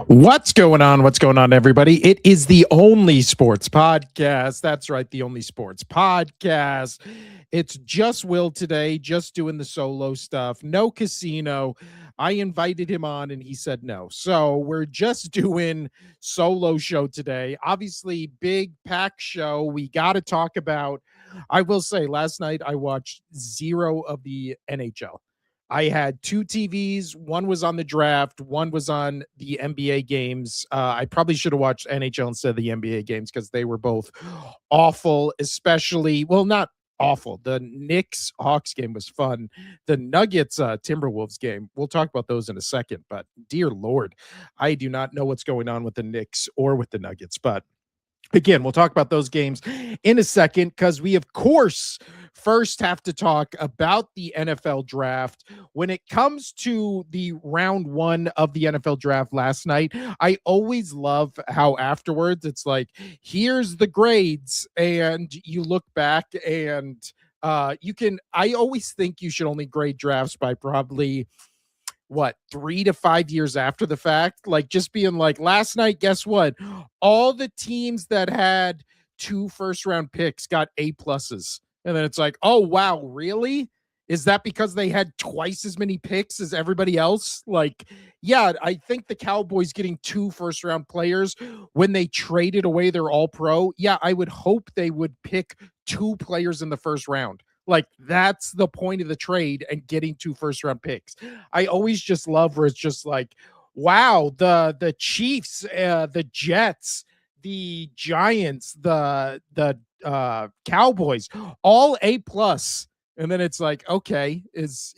What's going on? What's going on, everybody? It is the only sports podcast. That's right, the only sports podcast. It's just Will today, just doing the solo stuff. No casino. I invited him on and he said no. So we're just doing solo show today. Obviously, big pack show. We got to talk about, I will say, last night I watched zero of the NHL. I had two TVs. One was on the draft. One was on the NBA games. I probably should have watched NHL instead of the NBA games because they were both awful, especially, well, not awful. The Knicks Hawks game was fun. The Nuggets Timberwolves game, we'll talk about those in a second. But dear Lord, I do not know what's going on with the Knicks or with the Nuggets. But again, we'll talk about those games in a second because we, of course, first have to talk about the NFL draft. When it comes to the round one of the NFL draft last night, I always love how afterwards it's like, here's the grades, and you look back and I always think you should only grade drafts by probably 3 to 5 years after the fact, like just being like, last night, guess what? All the teams that had 2 first-round picks got A pluses. And then it's like, oh, wow, really? Is that because they had twice as many picks as everybody else? Like, yeah, I think the Cowboys getting 2 first-round players when they traded away their all-pro, yeah, I would hope they would pick 2 players in the first round. Like, that's the point of the trade and getting 2 first-round picks. I always just love where it's just like, wow, the Chiefs, the Jets, the Giants, the Cowboys, all A plus. And then it's like, okay, it's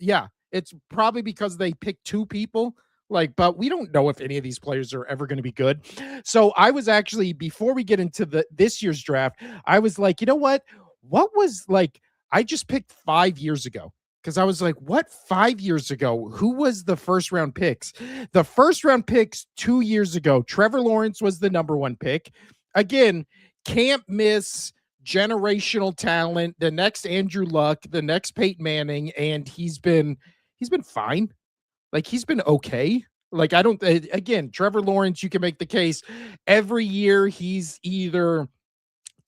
probably because they picked 2 people. Like, but we don't know if any of these players are ever going to be good. So I was actually, before we get into this year's draft, I was like, you know what? What was like, I just picked 5 years ago because I was like, what 5 years ago? Who was the first round picks? The first round picks 2 years ago, Trevor Lawrence was the number 1 pick. Again, can't miss generational talent, the next Andrew Luck, the next Peyton Manning, and he's been fine. Like, he's been okay. Like, I don't, again, Trevor Lawrence, you can make the case every year he's either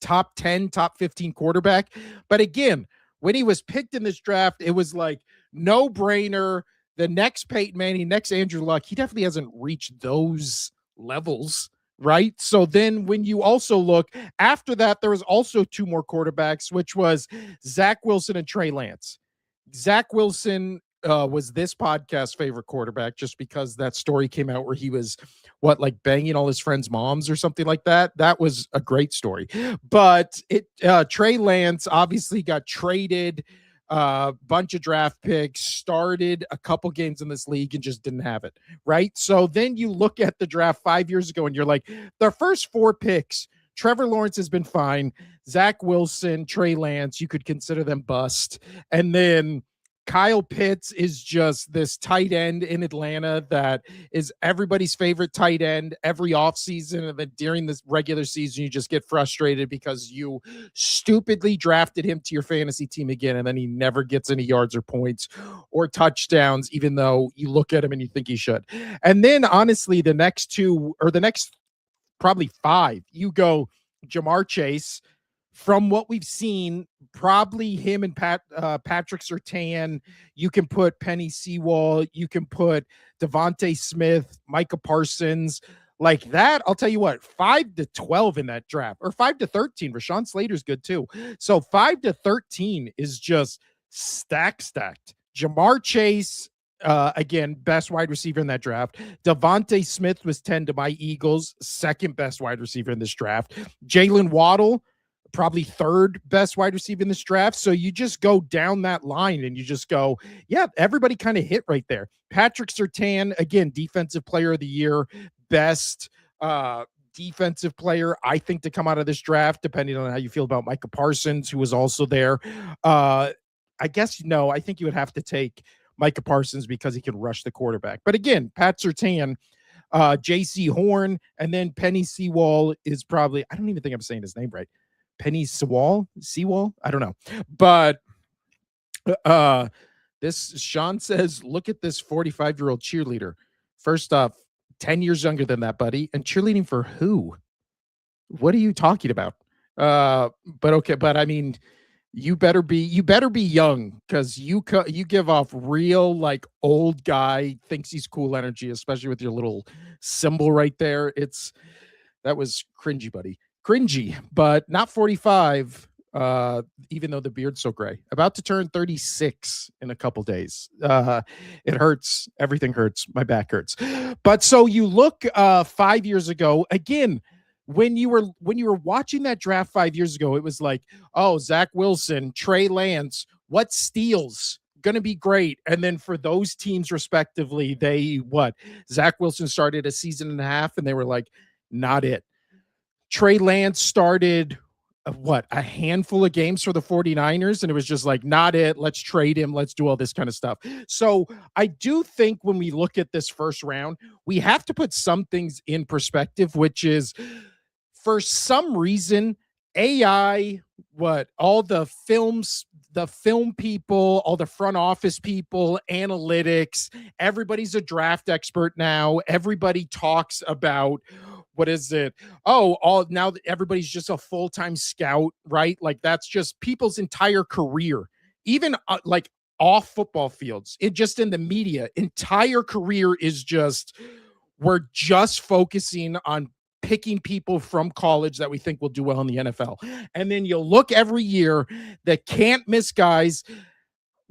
top 10, top 15 quarterback. But again, when he was picked in this draft, it was like no brainer. The next Peyton Manning, next Andrew Luck, he definitely hasn't reached those levels, right? So then when you also look after that, there was also 2 more quarterbacks, which was Zach Wilson and Trey Lance. Zach Wilson was this podcast's favorite quarterback just because that story came out where he was banging all his friends' moms or something like that. That was a great story. But Trey Lance obviously got traded, bunch of draft picks, started a couple games in this league and just didn't have it, right? So then you look at the draft 5 years ago and you're like, the first 4 picks, Trevor Lawrence has been fine. Zach Wilson, Trey Lance, you could consider them bust. And then Kyle Pitts is just this tight end in Atlanta that is everybody's favorite tight end every offseason. And then during this regular season, you just get frustrated because you stupidly drafted him to your fantasy team again. And then he never gets any yards or points or touchdowns, even though you look at him and you think he should. And then honestly, the next 2 or the next probably 5, you go Jamar Chase. From what we've seen, probably him and Patrick Surtain. You can put Penny Sewell. You can put Devontae Smith, Micah Parsons. Like that, I'll tell you what, 5 to 12 in that draft, or 5 to 13. Rashawn Slater's good too. So 5 to 13 is just stacked. Jamar Chase, again, best wide receiver in that draft. Devontae Smith was 10 to my Eagles, second best wide receiver in this draft. Jalen Waddle, probably third best wide receiver in this draft. So you just go down that line and you just go, yeah, everybody kind of hit right there. Patrick Surtain, again, defensive player of the year, best defensive player, I think, to come out of this draft, depending on how you feel about Micah Parsons, who was also there. I guess, no, I think you would have to take Micah Parsons because he can rush the quarterback. But again, Pat Surtain, J.C. Horn, and then Penny Sewell is probably, I don't even think I'm saying his name right. Penny Sewell? I don't know. But this Sean says, look at this 45-year-old cheerleader. First off, 10 years younger than that, buddy. And cheerleading for who? What are you talking about? But okay, but I mean, you better be young, because you give off real like old guy thinks he's cool energy, especially with your little symbol right there. That was cringy, buddy. Cringy, but not 45. Even though the beard's so gray, about to turn 36 in a couple days. It hurts. Everything hurts. My back hurts. But so you look 5 years ago, again, when you were watching that draft 5 years ago, it was like, oh, Zach Wilson, Trey Lance, what steals? Going to be great. And then for those teams respectively, Zach Wilson started a season and a half and they were like, not it. Trey Lance started a handful of games for the 49ers, and it was just like, not it. Let's trade him. Let's do all this kind of stuff. So I do think when we look at this first round, we have to put some things in perspective, which is, for some reason, AI, all the film people, all the front office people, analytics, everybody's a draft expert now. Everybody talks about, what is it? Oh, now everybody's just a full-time scout, right? Like that's just people's entire career, even like off football fields. It just in the media, entire career is just, we're just focusing on picking people from college that we think will do well in the NFL. And then you'll look every year, the can't miss guys,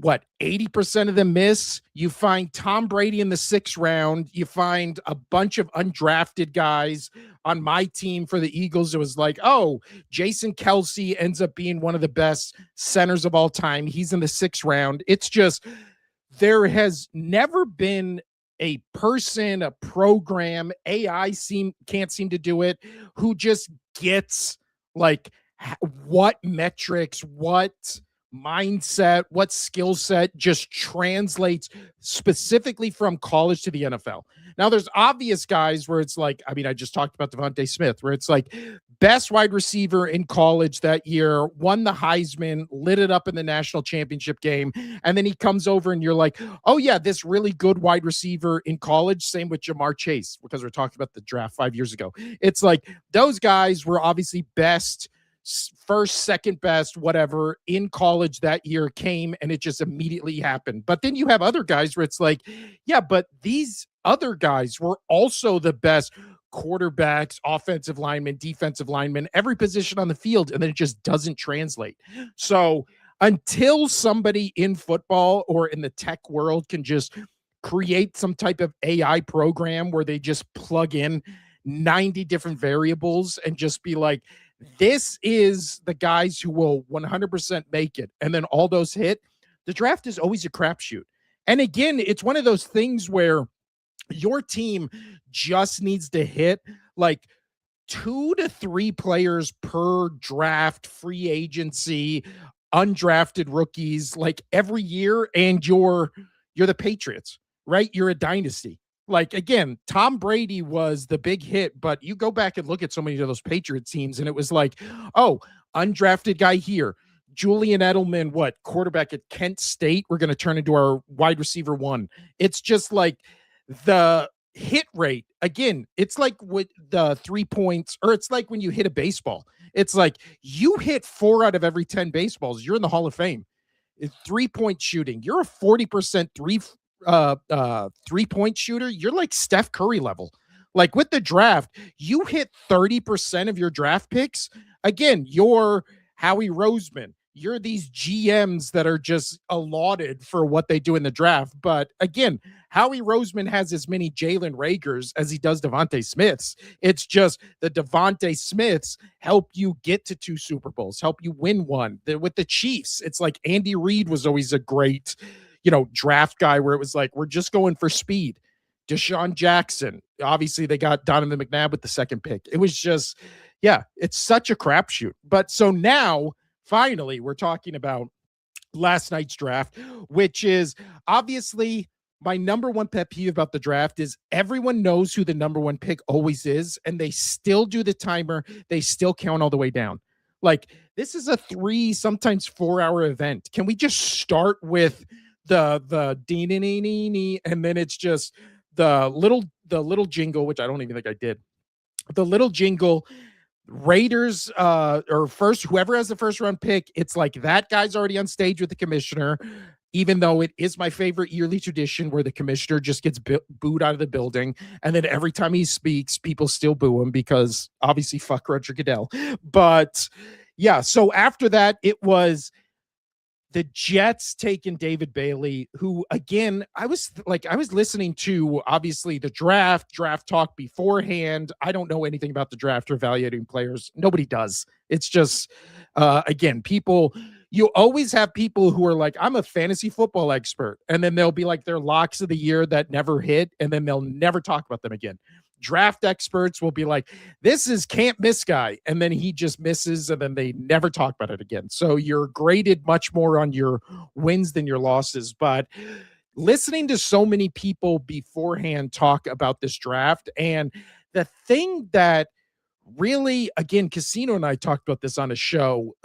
80% of them miss. You find Tom Brady in the 6th round. You find a bunch of undrafted guys. On my team for the Eagles, it was like, oh, Jason Kelce ends up being one of the best centers of all time. He's in the 6th round. It's just, there has never been a person, a program, AI can't seem to do it, who just gets like what metrics, what mindset, what skill set just translates specifically from college to the NFL. Now, there's obvious guys where it's like, I mean, I just talked about Devontae Smith, where it's like best wide receiver in college that year, won the Heisman, lit it up in the national championship game. And then he comes over and you're like, oh yeah, this really good wide receiver in college. Same with Jamar Chase, because we're talking about the draft 5 years ago. It's like those guys were obviously best, first, second best, whatever, in college that year came, and it just immediately happened. But then you have other guys where it's like, yeah, but these other guys were also the best quarterbacks, offensive linemen, defensive linemen, every position on the field, and then it just doesn't translate. So until somebody in football or in the tech world can just create some type of AI program where they just plug in 90 different variables and just be like, this is the guys who will 100% make it, and then all those hit, the draft is always a crapshoot. And again, it's one of those things where your team just needs to hit like 2 to 3 players per draft, free agency, undrafted rookies, like every year, and you're the Patriots, right? You're a dynasty. Like, again, Tom Brady was the big hit, but you go back and look at so many of those Patriot teams, and it was like, oh, undrafted guy here. Julian Edelman, quarterback at Kent State, we're going to turn into our wide receiver 1. It's just like the hit rate. Again, it's like with the 3 points, or it's like when you hit a baseball. It's like you hit 4 out of every 10 baseballs, you're in the Hall of Fame. 3-point shooting, you're a 40% 3-point shooter, you're like Steph Curry level. Like with the draft, you hit 30% of your draft picks. Again, you're Howie Roseman. You're these GMs that are just lauded for what they do in the draft. But again, Howie Roseman has as many Jalen Ragers as he does Devontae Smiths. It's just the Devontae Smiths help you get to 2 Super Bowls, help you win one. With the Chiefs, it's like Andy Reid was always a great, draft guy where it was like, we're just going for speed. Deshaun Jackson, obviously they got Donovan McNabb with the second pick. It was just, yeah, it's such a crapshoot. But so now, finally, we're talking about last night's draft, which is obviously my number one pet peeve about the draft is everyone knows who the number one pick always is, and they still do the timer. They still count all the way down. Like, this is a 3, sometimes 4-hour event. Can we just start with the dee and then it's just the little jingle, which I don't even think I did. The little jingle, Raiders, or first, whoever has the first round pick, it's like that guy's already on stage with the commissioner, even though it is my favorite yearly tradition where the commissioner just gets booed out of the building. And then every time he speaks, people still boo him because obviously fuck Roger Goodell. But yeah, so after that, it was the Jets taking David Bailey, who again, I was listening to obviously the draft talk beforehand. I don't know anything about the draft or evaluating players. Nobody does. It's just, again, you always have people who are like, I'm a fantasy football expert. And then they'll be like their locks of the year that never hit. And then they'll never talk about them again. Draft experts will be like, this is can't miss guy. And then he just misses and then they never talk about it again. So you're graded much more on your wins than your losses. But listening to so many people beforehand talk about this draft, and the thing that really, again, Casino and I talked about this on a show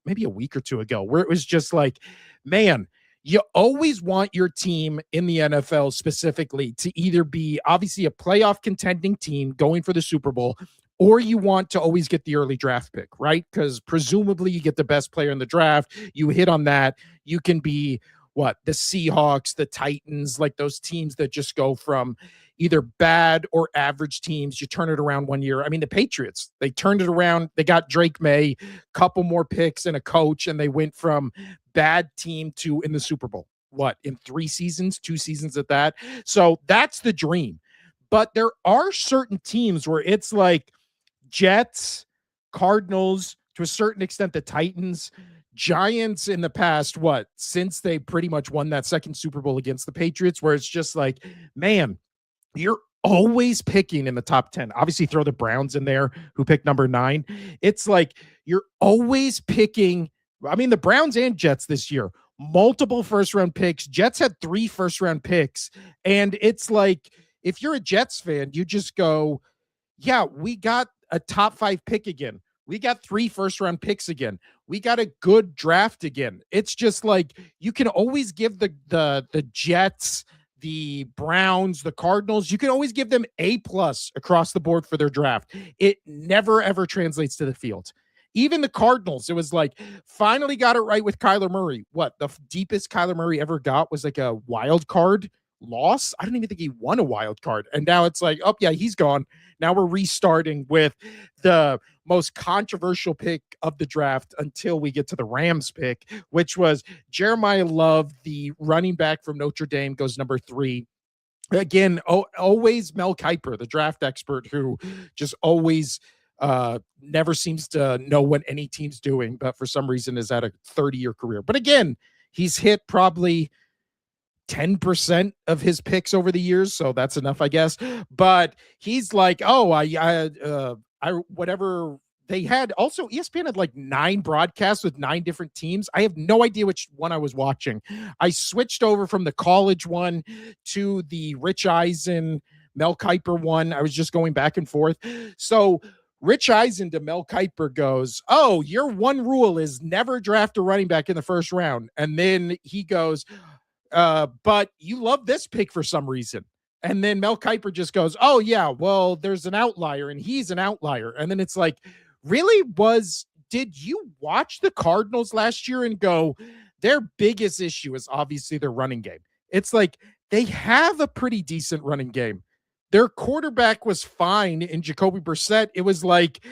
maybe a week or two ago, where it was just like, man, you always want your team in the NFL specifically to either be obviously a playoff contending team going for the Super Bowl, or you want to always get the early draft pick, right? Because presumably you get the best player in the draft. You hit on that. You can be the Seahawks, the Titans, like those teams that just go from either bad or average teams. You turn it around one year. I mean, the Patriots, they turned it around. They got Drake May, couple more picks and a coach, and they went from bad team to in the Super Bowl. In 3 seasons, 2 seasons at that. So that's the dream. But there are certain teams where it's like Jets, Cardinals, to a certain extent, the Titans, Giants in the past, since they pretty much won that second Super Bowl against the Patriots, where it's just like, man, you're always picking in the top 10. Obviously, throw the Browns in there, who picked number 9. It's like you're always picking. I mean, the Browns and Jets this year, multiple first-round picks. Jets had 3 first-round picks. And it's like, if you're a Jets fan, you just go, yeah, we got a top 5 pick again. We got 3 first-round picks again. We got a good draft again. It's just like you can always give the Jets, the Browns, the Cardinals, you can always give them A+ across the board for their draft. It never, ever translates to the field. Even the Cardinals, it was like, finally got it right with Kyler Murray. The deepest Kyler Murray ever got was like a wild card loss. I don't even think he won a wild card. And now it's like, oh, yeah, he's gone. Now we're restarting with the most controversial pick of the draft until we get to the Rams pick, which was Jeremiah Love, the running back from Notre Dame, goes number 3. Again, always Mel Kiper, the draft expert, who just always never seems to know what any team's doing, but for some reason has had a 30-year career. But again, he's hit probably 10% of his picks over the years, so that's enough, I guess. But he's like, oh, I whatever they had. Also, ESPN had like 9 broadcasts with 9 different teams. I have no idea which one I was watching. I switched over from the college one to the Rich Eisen, Mel Kiper one. I was just going back and forth. So Rich Eisen to Mel Kiper goes, oh, your one rule is never draft a running back in the first round. And then he goes, but you love this pick for some reason. And then Mel Kiper just goes, oh, yeah, well, there's an outlier and he's an outlier. And then it's like, really? Did you watch the Cardinals last year and go, their biggest issue is obviously their running game? It's like they have a pretty decent running game. their quarterback was fine in Jacoby Brissett. It was like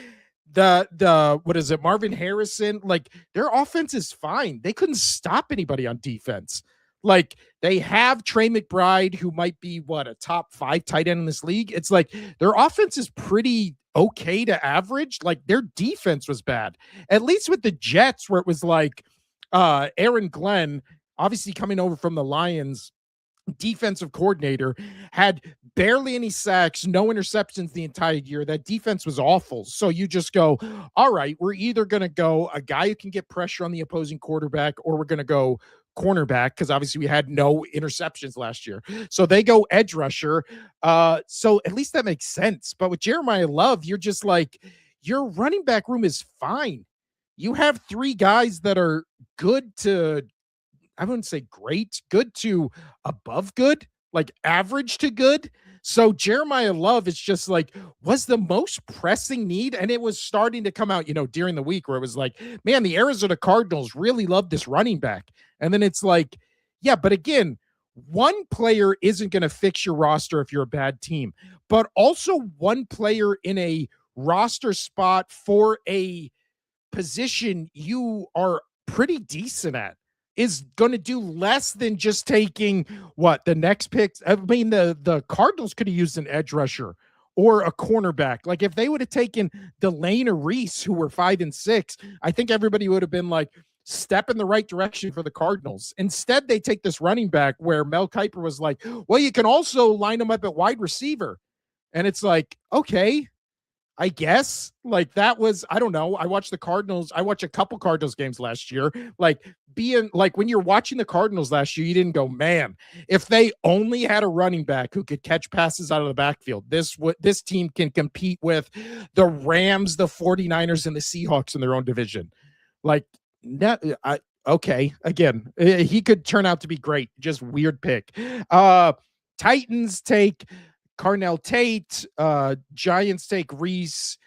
the what is it, Marvin Harrison? Like their offense is fine. They couldn't stop anybody on defense. Like they have Trey McBride, who might be what, a top 5 tight end in this league. It's like their offense is pretty okay to average. Like their defense was bad. At least with the Jets, where it was like Aaron Glenn, obviously coming over from the Lions, defensive coordinator, had barely any sacks, no interceptions the entire year. That defense was awful. So you just go, all right, we're either going to go a guy who can get pressure on the opposing quarterback, or we're going to go cornerback, because obviously we had no interceptions last year. So they go edge rusher. So at least that makes sense. But with Jeremiah Love, you're just like, your running back room is fine. You have 3 guys that are good to, I wouldn't say great, good to above good, like average to good. So Jeremiah Love is just like, was the most pressing need. And it was starting to come out, during the week, where it was like, man, the Arizona Cardinals really love this running back. And then it's like, yeah, but again, one player isn't going to fix your roster if you're a bad team, but also one player in a roster spot for a position you are pretty decent at is going to do less than just taking the next pick. I mean, the Cardinals could have used an edge rusher or a cornerback. Like if they would have taken Delane or Reese, who were 5 and 6, I think everybody would have been like, step in the right direction for the Cardinals. Instead, they take this running back where Mel Kiper was like, well, you can also line them up at wide receiver. And it's like, okay, I guess. Like that was, I don't know. I watched a couple Cardinals games last year. Like being like, when you're watching the Cardinals last year, you didn't go, man, if they only had a running back who could catch passes out of the backfield, this team can compete with the Rams, the 49ers, and the Seahawks in their own division. Like, okay. Again, he could turn out to be great. Just weird pick. Titans take Carnell Tate, Giants take Reese,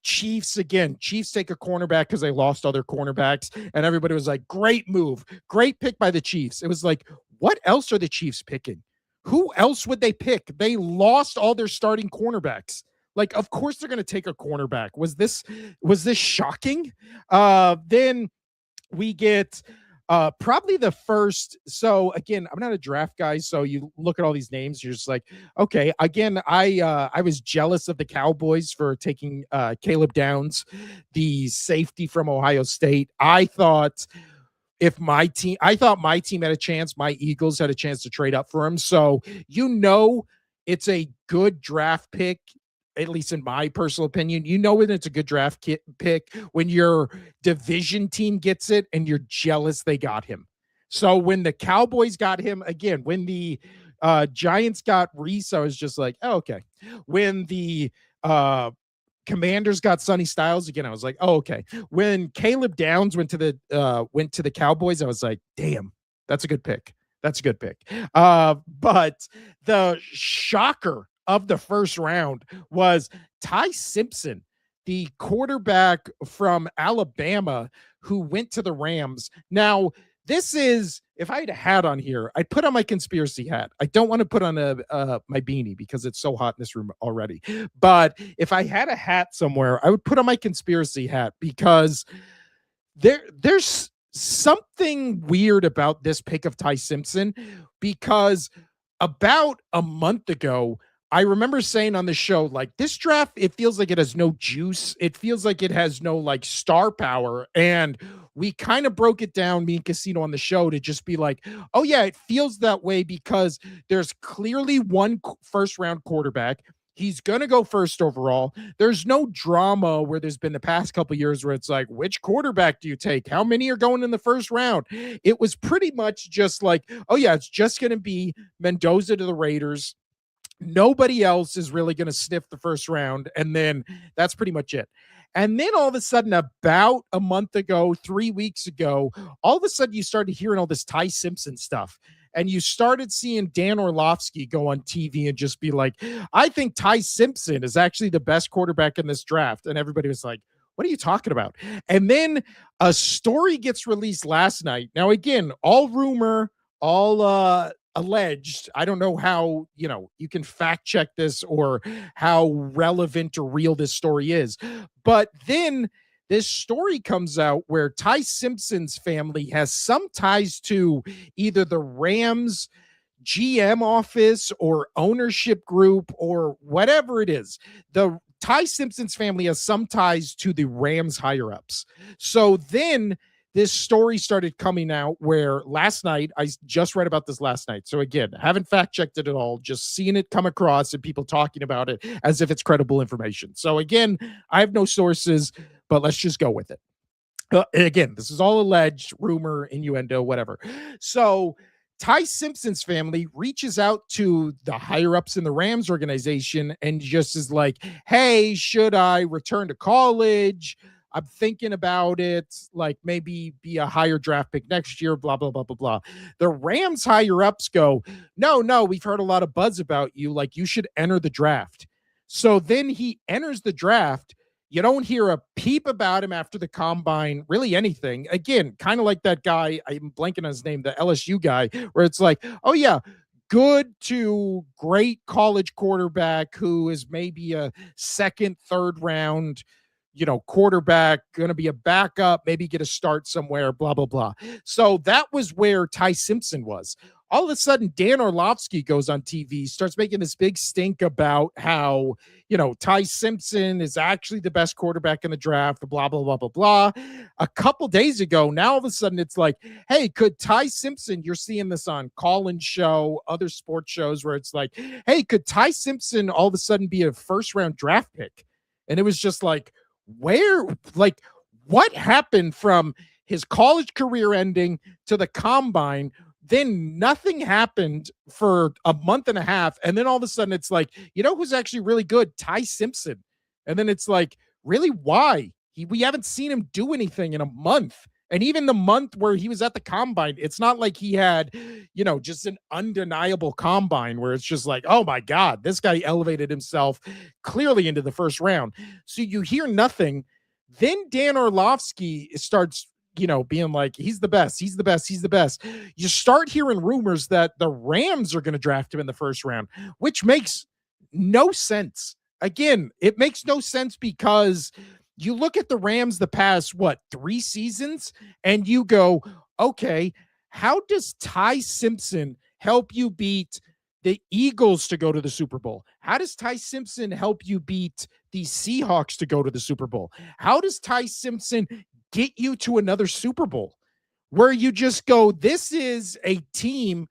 Chiefs take a cornerback because they lost other cornerbacks, and everybody was like, great move, great pick by the Chiefs. It was like, what else are the Chiefs picking? Who else would they pick? They lost all their starting cornerbacks. Like, of course they're going to take a cornerback. Was this shocking? Then we get probably the first. So again, I'm not a draft guy, so you look at all these names, you're just like, okay. Again, I was jealous of the Cowboys for taking Caleb Downs, the safety from Ohio State. I thought my team had a chance, my Eagles had a chance to trade up for him. So it's a good draft pick, at least in my personal opinion. When it's a good draft pick when your division team gets it and you're jealous they got him. So when the Cowboys got him, again, when the Giants got Reese, I was just like, oh, okay. When the Commanders got Sonny Styles, again, I was like, oh, okay. When Caleb Downs went to the Cowboys, I was like, damn, that's a good pick. But the shocker of the first round was Ty Simpson, the quarterback from Alabama who went to the Rams. Now, this is, if I had a hat on here, I'd put on my conspiracy hat. I don't want to put on my beanie because it's so hot in this room already. But if I had a hat somewhere, I would put on my conspiracy hat, because there's something weird about this pick of Ty Simpson, because about a month ago, I remember saying on the show, like, this draft, it feels like it has no juice. It feels like it has no like star power. And we kind of broke it down, me and Casino, on the show, to just be like, oh yeah, it feels that way because there's clearly one first round quarterback. He's going to go first overall. There's no drama where there's been the past couple of years where it's like, which quarterback do you take? How many are going in the first round? It was pretty much just like, oh yeah, it's just going to be Mendoza to the Raiders. Nobody else is really going to sniff the first round. And then that's pretty much it. And then all of a sudden, about a month ago, 3 weeks ago, all of a sudden you started hearing all this Ty Simpson stuff. And you started seeing Dan Orlovsky go on TV and just be like, I think Ty Simpson is actually the best quarterback in this draft. And everybody was like, what are you talking about? And then a story gets released last night. Now, again, all rumor, all alleged. I don't know how, you can fact check this or how relevant or real this story is. But then this story comes out where Ty Simpson's family has some ties to either the Rams GM office or ownership group or whatever it is. The Ty Simpson's family has some ties to the Rams higher ups. So then this story started coming out where last night, I just read about this last night. So again, haven't fact checked it at all, just seeing it come across and people talking about it as if it's credible information. So again, I have no sources, but let's just go with it. Again, this is all alleged, rumor, innuendo, whatever. So Ty Simpson's family reaches out to the higher ups in the Rams organization and just is like, hey, should I return to college? I'm thinking about it, like maybe be a higher draft pick next year, blah, blah, blah, blah, blah. The Rams higher ups go, no, we've heard a lot of buzz about you. Like, you should enter the draft. So then he enters the draft. You don't hear a peep about him after the combine, really anything. Again, kind of like that guy, I'm blanking on his name, the LSU guy, where it's like, oh, yeah, good to great college quarterback who is maybe a second, third round, quarterback, going to be a backup, maybe get a start somewhere, blah, blah, blah. So that was where Ty Simpson was. All of a sudden, Dan Orlovsky goes on TV, starts making this big stink about how, Ty Simpson is actually the best quarterback in the draft, blah, blah, blah, blah, blah. A couple days ago, now all of a sudden it's like, hey, could Ty Simpson, you're seeing this on Colin's show, other sports shows where it's like, hey, could Ty Simpson all of a sudden be a first round draft pick? And it was just like, what happened from his college career ending to the combine? Then nothing happened for a month and a half. And then all of a sudden it's like, who's actually really good? Ty Simpson. And then it's like, really? Why? We haven't seen him do anything in a month. And even the month where he was at the combine, it's not like he had, just an undeniable combine where it's just like, oh my God, this guy elevated himself clearly into the first round. So you hear nothing. Then Dan Orlovsky starts, being like, he's the best. You start hearing rumors that the Rams are going to draft him in the first round, which makes no sense. Again, it makes no sense because you look at the Rams the past, 3 seasons, and you go, okay, how does Ty Simpson help you beat the Eagles to go to the Super Bowl? How does Ty Simpson help you beat the Seahawks to go to the Super Bowl? How does Ty Simpson get you to another Super Bowl where you just go, this is a team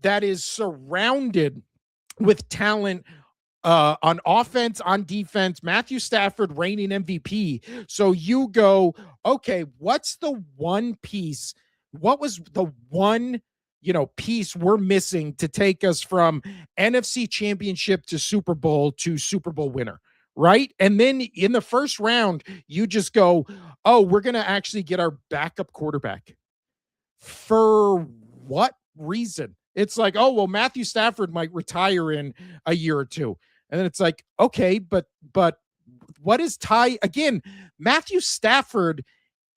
that is surrounded with talent on offense, on defense, Matthew Stafford reigning MVP. So you go, okay, what's the one piece? What was the one, piece we're missing to take us from NFC Championship to Super Bowl winner? Right. And then in the first round, you just go, oh, we're going to actually get our backup quarterback. For what reason? It's like, oh, well, Matthew Stafford might retire in a year or two. And then it's like, okay, but what is Ty? Again, Matthew Stafford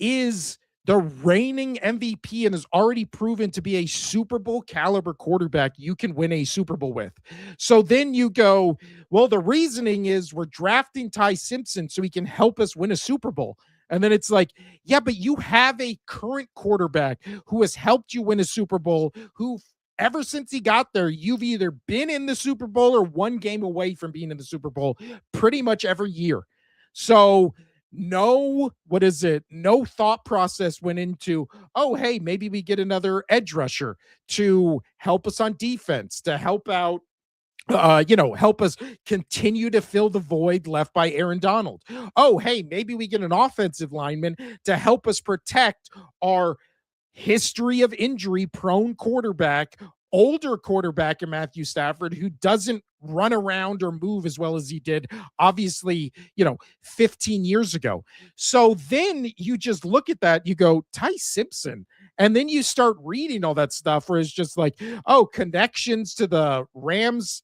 is the reigning MVP and has already proven to be a Super Bowl caliber quarterback you can win a Super Bowl with. So then you go, well, the reasoning is we're drafting Ty Simpson so he can help us win a Super Bowl. And then it's like, yeah, but you have a current quarterback who has helped you win a Super Bowl, who ever since he got there, you've either been in the Super Bowl or one game away from being in the Super Bowl pretty much every year. So no thought process went into, oh, hey, maybe we get another edge rusher to help us on defense, to help out, help us continue to fill the void left by Aaron Donald. Oh, hey, maybe we get an offensive lineman to help us protect our history of injury prone quarterback, older quarterback in Matthew Stafford, who doesn't run around or move as well as he did, obviously, 15 years ago. So then you just look at that, you go, Ty Simpson. And then you start reading all that stuff where it's just like, oh, connections to the Rams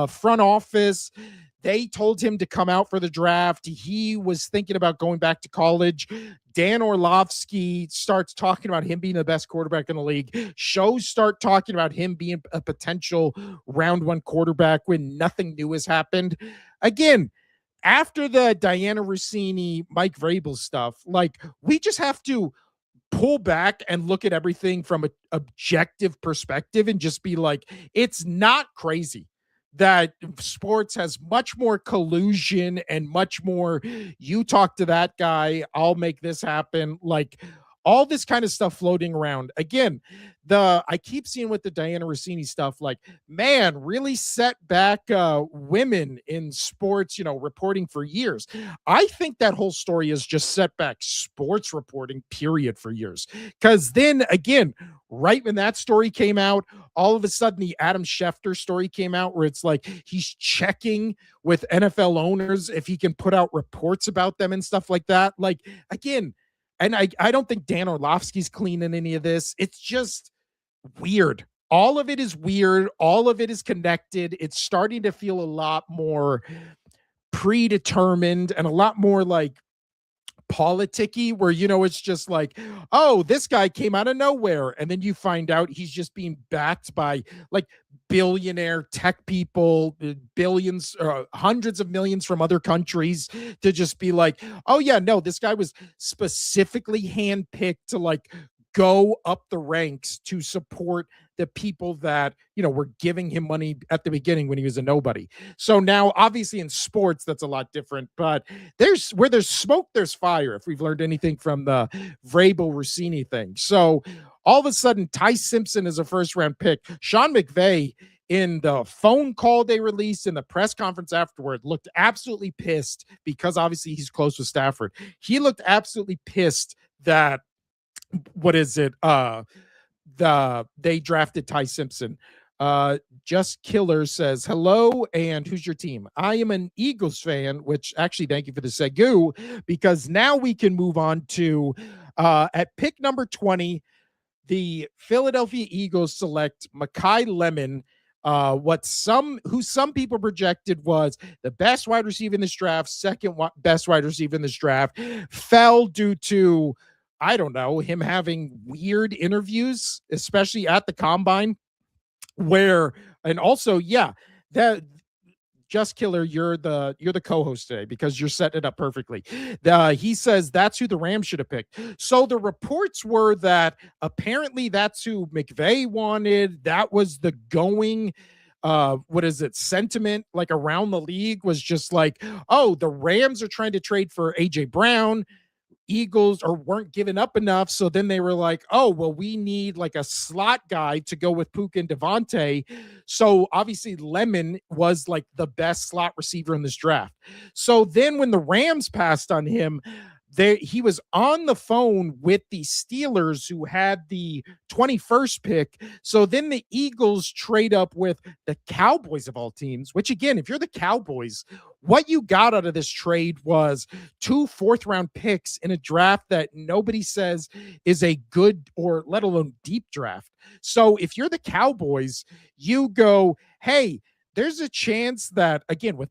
front office. They told him to come out for the draft. He was thinking about going back to college. Dan Orlovsky starts talking about him being the best quarterback in the league. Shows start talking about him being a potential round one quarterback when nothing new has happened. Again, after the Diana Russini, Mike Vrabel stuff, like we just have to pull back and look at everything from an objective perspective and just be like, it's not crazy that sports has much more collusion and much more, you talk to that guy, I'll make this happen. Like all this kind of stuff floating around. Again, I keep seeing with the Diana Rossini stuff, like, man, really set back women in sports, reporting for years. I think that whole story is just set back sports reporting, period, for years. Because then again, right when that story came out, all of a sudden the Adam Schefter story came out where it's like he's checking with NFL owners if he can put out reports about them and stuff like that. Like, again, and I don't think Dan Orlovsky's clean in any of this. It's just weird. All of it is weird. All of it is connected. It's starting to feel a lot more predetermined and a lot more like politicky, where it's just like, oh, this guy came out of nowhere, and then you find out he's just being backed by like billionaire tech people, billions, hundreds of millions from other countries, to just be like, oh yeah, no, this guy was specifically handpicked to like go up the ranks to support the people that were giving him money at the beginning when he was a nobody. So now obviously in sports that's a lot different, but where there's smoke there's fire, if we've learned anything from the Vrabel Russini thing. So all of a sudden Ty Simpson is a first round pick. Sean McVay, in the phone call they released in the press conference afterward, looked absolutely pissed, because obviously he's close with Stafford. He looked absolutely pissed that they drafted Ty Simpson. Just Killer says, hello, and who's your team? I am an Eagles fan, which actually, thank you for the segue, because now we can move on to at pick number 20, the Philadelphia Eagles select Makai Lemon, who some people projected was the best wide receiver in this draft, second best wide receiver in this draft, fell due to, I don't know, him having weird interviews, especially at the combine, and also, yeah, that Just Killer, you're the co-host today because you're setting it up perfectly. He says that's who the Rams should have picked. So the reports were that apparently that's who McVay wanted. That was the going sentiment like around the league, was just like, oh, the Rams are trying to trade for AJ Brown. Eagles weren't giving up enough. So then they were like, oh, well, we need like a slot guy to go with Puka and Devontae. So obviously Lemon was like the best slot receiver in this draft. So then when the Rams passed on him, he was on the phone with the Steelers, who had the 21st pick. So then the Eagles trade up with the Cowboys of all teams, which again, if you're the Cowboys, what you got out of this trade was 2 fourth-round picks in a draft that nobody says is a good or let alone deep draft. So if you're the Cowboys, you go, hey, there's a chance that, again, with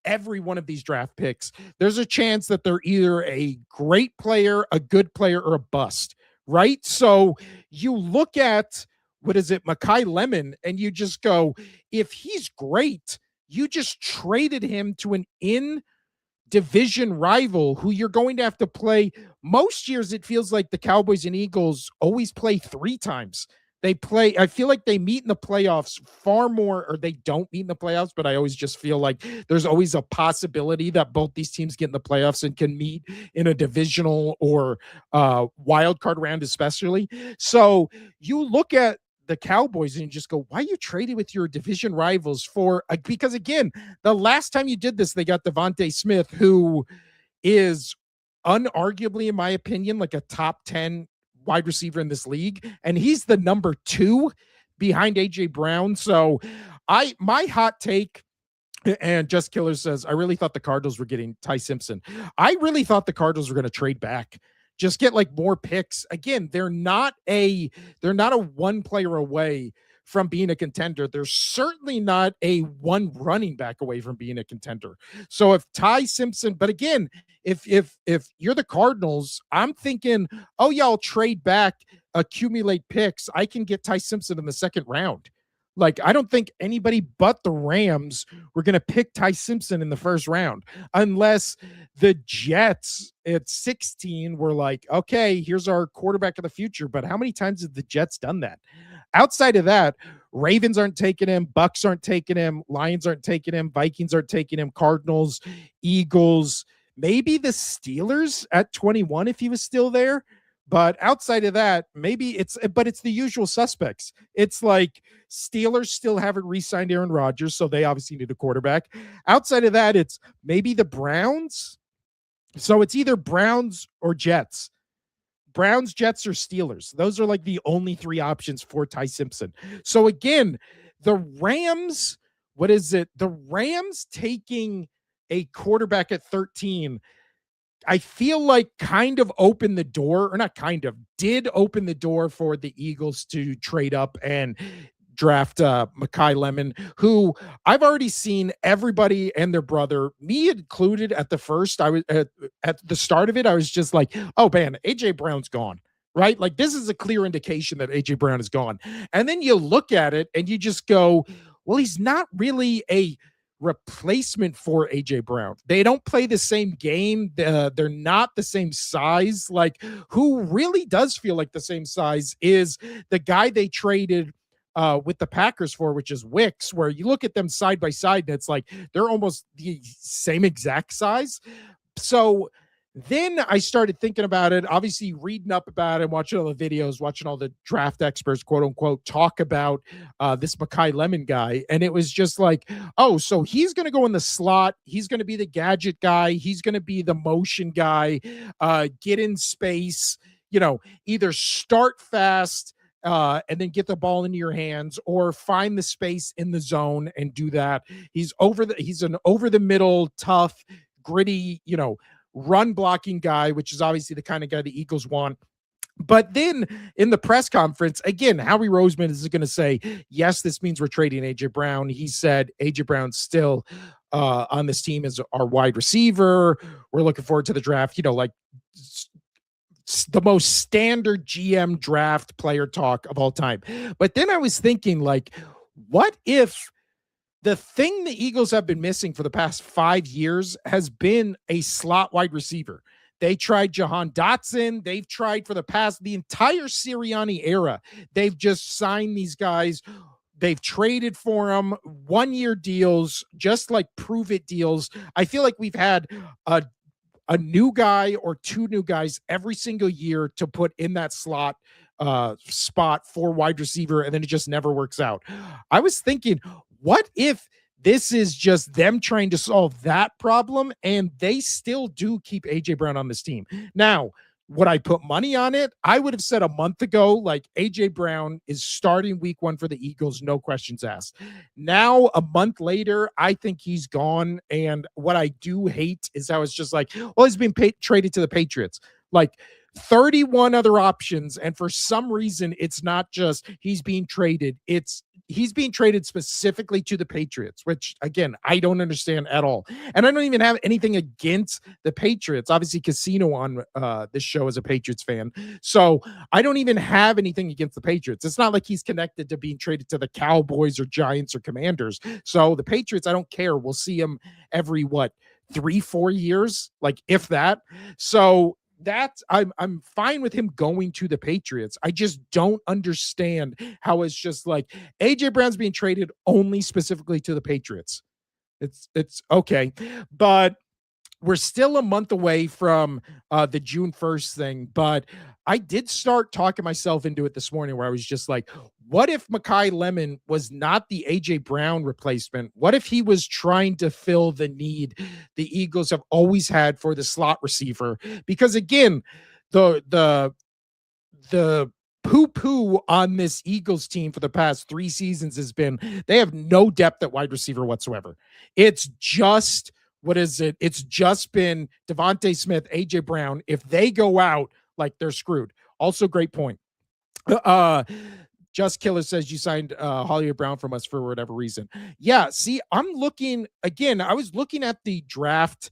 every one of these draft picks, there's a chance that they're either a great player, a good player, or a bust, right? So you look at, Makai Lemon, and you just go, if he's great, you just traded him to an in-division rival who you're going to have to play. Most years, it feels like the Cowboys and Eagles always play 3 times. I feel like they meet in the playoffs far more, or they don't meet in the playoffs, but I always just feel like there's always a possibility that both these teams get in the playoffs and can meet in a divisional or wild card round, especially. So you look at the Cowboys and you just go, why are you trading with your division rivals because again, the last time you did this, they got Devontae Smith, who is unarguably, in my opinion, like a top 10 wide receiver in this league, and he's the number 2 behind AJ Brown. So my hot take, and Just Killer says, I really thought the Cardinals were getting Ty Simpson. I really thought the Cardinals were going to trade back, just get like more picks. Again, they're not a one player away from being a contender. They're certainly not a one running back away from being a contender. So if Ty Simpson, but again, if you're the Cardinals, I'm thinking, oh yeah, I'll trade back, accumulate picks. I can get Ty Simpson in the second round. Like, I don't think anybody but the Rams were going to pick Ty Simpson in the first round, unless the Jets at 16 were like, okay, here's our quarterback of the future. But how many times have the Jets done that? Outside of that, Ravens aren't taking him, Bucks aren't taking him, Lions aren't taking him, Vikings aren't taking him, Cardinals, Eagles, maybe the Steelers at 21 if he was still there. But outside of that, but it's the usual suspects. It's like Steelers still haven't re-signed Aaron Rodgers, so they obviously need a quarterback. Outside of that, it's maybe the Browns. So it's either Browns or Jets. Browns, Jets, or Steelers. Those are like the only three options for Ty Simpson. So again, the Rams, what is it? The Rams taking a quarterback at 13, I feel like kind of opened the door, or not kind of, did open the door for the Eagles to trade up and draft Makai Lemon, who I've already seen everybody and their brother, me included, at the first. I was at the start of it, I was just like, oh man, AJ Brown's gone. Right? Like, this is a clear indication that AJ Brown is gone. And then you look at it and you just go, well, he's not really a replacement for AJ Brown. They don't play the same game. They're not the same size. Like, who really does feel like the same size is the guy they traded with the Packers for, which is Wicks, where you look at them side by side and it's like they're almost the same exact size. So then I started thinking about it, obviously reading up about it, watching all the videos, watching all the draft experts, quote unquote, talk about this Makai Lemon guy. And it was just like, oh, so he's going to go in the slot. He's going to be the gadget guy. He's going to be the motion guy, get in space, either start fast and then get the ball into your hands, or find the space in the zone and do that. He's an over the middle, tough, gritty, run blocking guy, which is obviously the kind of guy the Eagles want. But then in the press conference, again, Howie Roseman is going to say, yes, this means we're trading AJ Brown. He said AJ Brown's still on this team as our wide receiver. We're looking forward to the draft, like the most standard GM draft player talk of all time. But then I was thinking, like, what if the thing the Eagles have been missing for the past 5 years has been a slot wide receiver? They tried Jahan Dotson. They've tried for the entire Sirianni era. They've just signed these guys. They've traded for them 1-year deals, just like prove it deals. I feel like we've had a new guy or two new guys every single year to put in that slot spot for wide receiver, and then it just never works out. I was thinking, what if this is just them trying to solve that problem and they still do keep AJ Brown on this team? Now, would I put money on it? I would have said a month ago, like, AJ Brown is starting week 1 for the Eagles, no questions asked. Now, a month later, I think he's gone. And what I do hate is how it's just like, well, he's been traded to the Patriots. Like, 31 other options, and for some reason it's not just he's being traded, it's he's being traded specifically to the Patriots, which again I don't understand at all. And I don't even have anything against the Patriots. Obviously Casino on this show is a Patriots fan, so I don't even have anything against the Patriots. It's not like he's connected to being traded to the Cowboys or Giants or Commanders. So the Patriots, I don't care. We'll see him every 3-4 years, like, if that. So that's I'm fine with him going to the Patriots. I just don't understand how it's just like AJ Brown's being traded only specifically to the Patriots. It's okay, but we're still a month away from the June 1st thing. But I did start talking myself into it this morning, where I was just like, what if Makai Lemon was not the AJ Brown replacement? What if he was trying to fill the need the Eagles have always had for the slot receiver? Because again, the poo-poo on this Eagles team for the past 3 seasons has been they have no depth at wide receiver whatsoever. It's just, what is it? It's just been Devontae Smith, AJ Brown. If they go out, like, they're screwed. Also, great point. Just Killer says you signed Hollywood Brown from us for whatever reason. Yeah, see, I'm looking again. I was looking at the draft,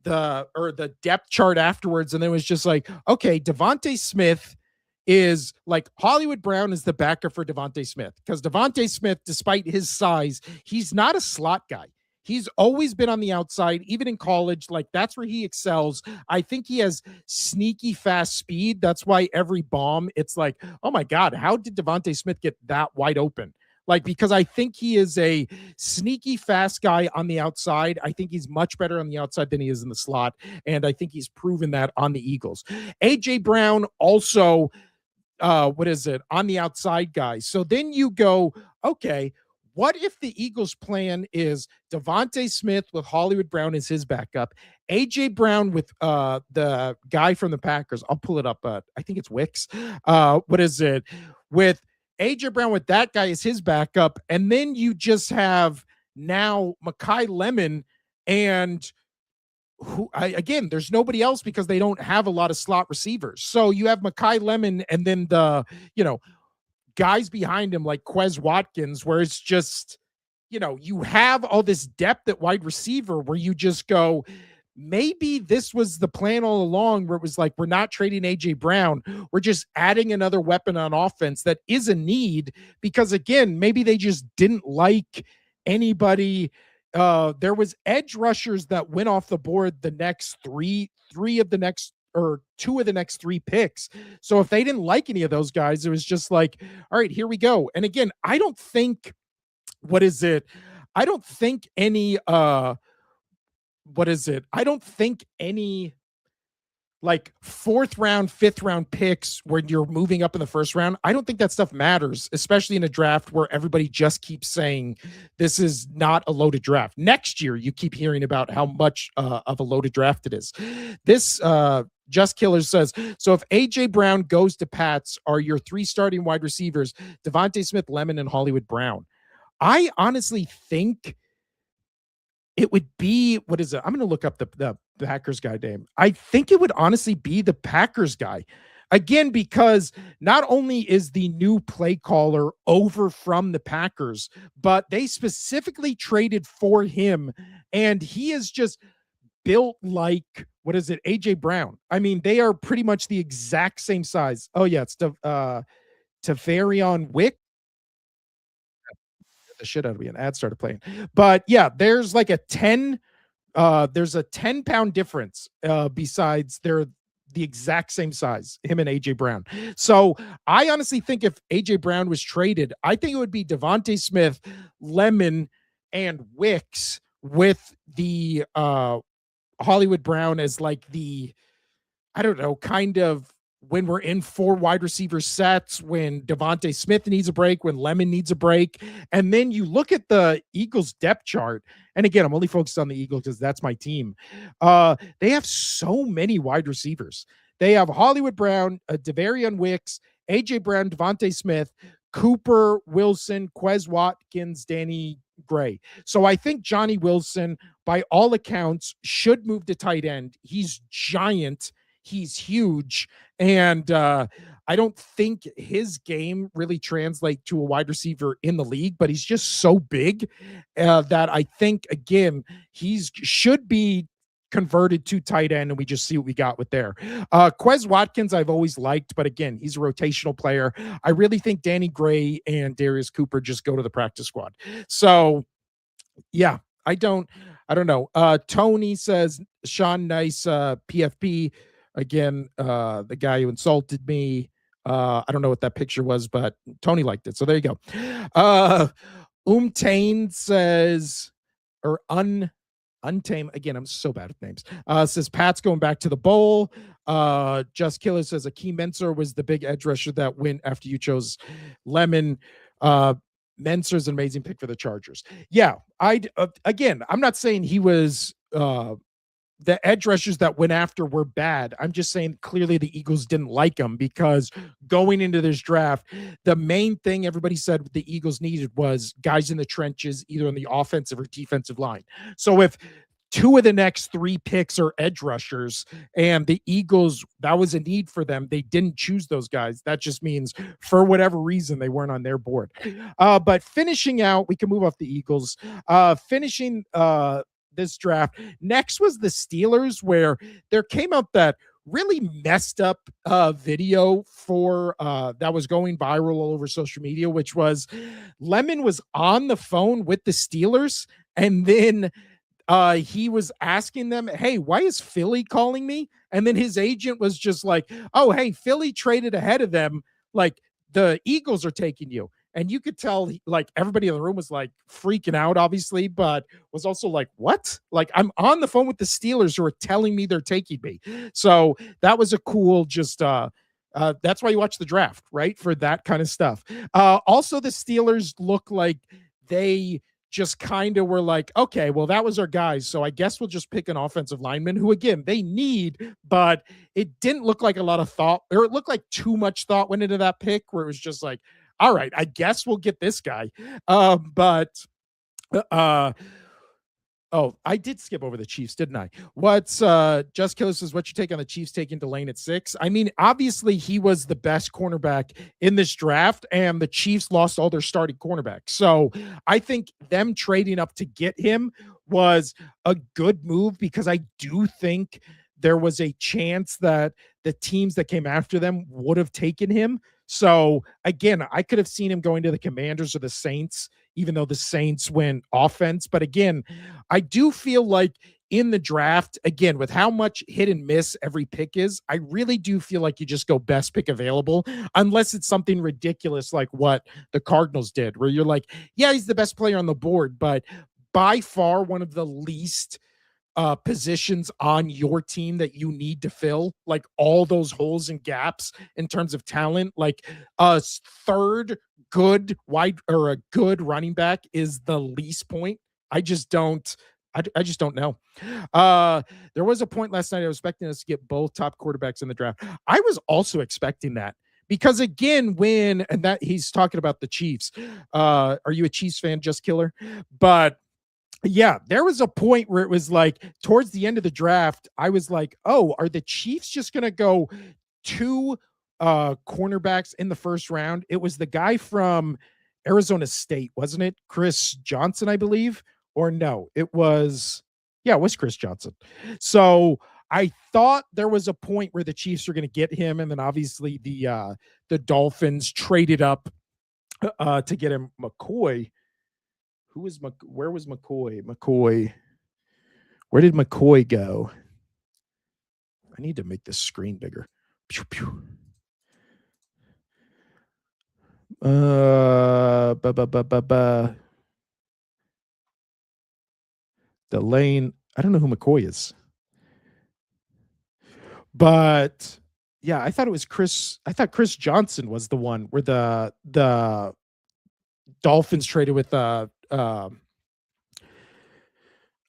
the depth chart afterwards, and it was just like, okay, Devontae Smith is like Hollywood Brown is the backup for Devontae Smith because Devontae Smith, despite his size, he's not a slot guy. He's always been on the outside, even in college. Like that's where he excels. I think he has sneaky fast speed. That's why every bomb, it's like, oh my God, how did Devontae Smith get that wide open? Like, because I think he is a sneaky fast guy on the outside. I think he's much better on the outside than he is in the slot. And I think he's proven that on the Eagles. AJ Brown also, what is it, on the outside guy. So then you go, okay, what if the Eagles plan is Devontae Smith with Hollywood Brown as his backup, AJ Brown with the guy from the Packers? I'll pull it up. I think it's Wicks. What is it? With AJ Brown with that guy as his backup, and then you just have now Makai Lemon and again, there's nobody else because they don't have a lot of slot receivers. So you have Makai Lemon and then the, guys behind him like Quez Watkins, where it's just, you have all this depth at wide receiver where you just go, maybe this was the plan all along, where it was like, we're not trading AJ Brown. We're just adding another weapon on offense that is a need because, again, maybe they just didn't like anybody. There was edge rushers that went off the board the next two of the next three picks. So if they didn't like any of those guys, it was just like, all right, here we go. And again, I don't think any like fourth round, fifth round picks when you're moving up in the first round. I don't think that stuff matters, especially in a draft where everybody just keeps saying this is not a loaded draft. Next year, you keep hearing about how much of a loaded draft it is. This Just Killer says, so if AJ Brown goes to Pats, are your three starting wide receivers Devontae Smith, Lemon, and Hollywood Brown? I honestly think it would be, what is it? I'm going to look up the Packers guy name. I think it would honestly be the Packers guy. Again, because not only is the new play caller over from the Packers, but they specifically traded for him, and he is just built like, what is it, AJ Brown. I mean, they are pretty much the exact same size. Oh yeah, it's Tavarion Wick. The shit out of me. An ad started playing. But yeah, there's like a 10-pound difference besides they're the exact same size, him and AJ Brown. So I honestly think if AJ Brown was traded, I think it would be Devontae Smith, Lemon, and Wicks with the Hollywood Brown as like the, I don't know, kind of when we're in four wide receiver sets, when Devontae Smith needs a break, when Lemon needs a break. And then you look at the Eagles depth chart. And again, I'm only focused on the Eagles because that's my team. They have so many wide receivers. They have Hollywood Brown, Devarion Wicks, AJ Brown, Devontae Smith, Cooper, Wilson, Quez Watkins, Danny Gray. So I think Johnny Wilson, by all accounts, should move to tight end. He's giant. He's huge. And I don't think his game really translates to a wide receiver in the league, but he's just so big that I think, again, should be converted to tight end, and we just see what we got with there. Quez Watkins, I've always liked, but again, he's a rotational player. I really think Danny Gray and Darius Cooper just go to the practice squad. So, yeah, I don't know. Tony says, Sean Nice, PFP. Again, the guy who insulted me. I don't know what that picture was, but Tony liked it. So there you go. Umtane says, or Untame. Again, I'm so bad at names. Says Pat's going back to the bowl. Just Killer says Akeem Mensah was the big edge rusher that went after you chose Lemon. Mensah's an amazing pick for the Chargers. Yeah, again, I'm not saying he was the edge rushers that went after were bad. I'm just saying clearly the Eagles didn't like him because going into this draft, the main thing everybody said the Eagles needed was guys in the trenches, either on the offensive or defensive line. So if two of the next three picks are edge rushers, and the Eagles, that was a need for them. They didn't choose those guys. That just means for whatever reason they weren't on their board. But finishing out, we can move off the Eagles. Finishing this draft, next was the Steelers, where there came out that really messed up video for that was going viral all over social media, which was Lemon was on the phone with the Steelers, and then he was asking them, hey, why is Philly calling me? And then his agent was just like, oh, hey, Philly traded ahead of them. Like, the Eagles are taking you. And you could tell, like, everybody in the room was like freaking out, obviously, but was also like, what? Like, I'm on the phone with the Steelers who are telling me they're taking me. So that was a cool, just, that's why you watch the draft, right? For that kind of stuff. Also, the Steelers look like they just kind of were like, okay, well, that was our guys. So I guess we'll just pick an offensive lineman who, again, they need, but it didn't look like a lot of thought, or it looked like too much thought went into that pick, where it was just like, all right, I guess we'll get this guy. But oh, I did skip over the Chiefs, didn't I? What's Just Killer says, what's your take on the Chiefs taking Delane at 6? I mean, obviously he was the best cornerback in this draft, and the Chiefs lost all their starting cornerbacks. So I think them trading up to get him was a good move, because I do think there was a chance that the teams that came after them would have taken him. So again, I could have seen him going to the Commanders or the Saints, even though the Saints went offense. But again, I do feel like in the draft, again, with how much hit and miss every pick is, I really do feel like you just go best pick available, unless it's something ridiculous like what the Cardinals did, where you're like, yeah, he's the best player on the board, but by far one of the least positions on your team that you need to fill, like all those holes and gaps in terms of talent. Like a third good wide, or a good running back, is the least point. I just don't. I just don't know. There was a point last night I was expecting us to get both top quarterbacks in the draft. I was also expecting that, because again, and that he's talking about the Chiefs. Are you a Chiefs fan, Just Killer? But yeah, there was a point where it was like towards the end of the draft, I was like, oh, are the Chiefs just going to go two cornerbacks in the first round? It was the guy from Arizona State, wasn't it? Chris Johnson, I believe. Or no, it was Chris Johnson. So I thought there was a point where the Chiefs were going to get him, and then obviously the Dolphins traded up to get him. McCoy. Where was McCoy? Where did McCoy go? I need to make this screen bigger. Pew, pew. Delane. I don't know who McCoy is. But yeah, I thought it was Chris. I thought Chris Johnson was the one where the Dolphins traded with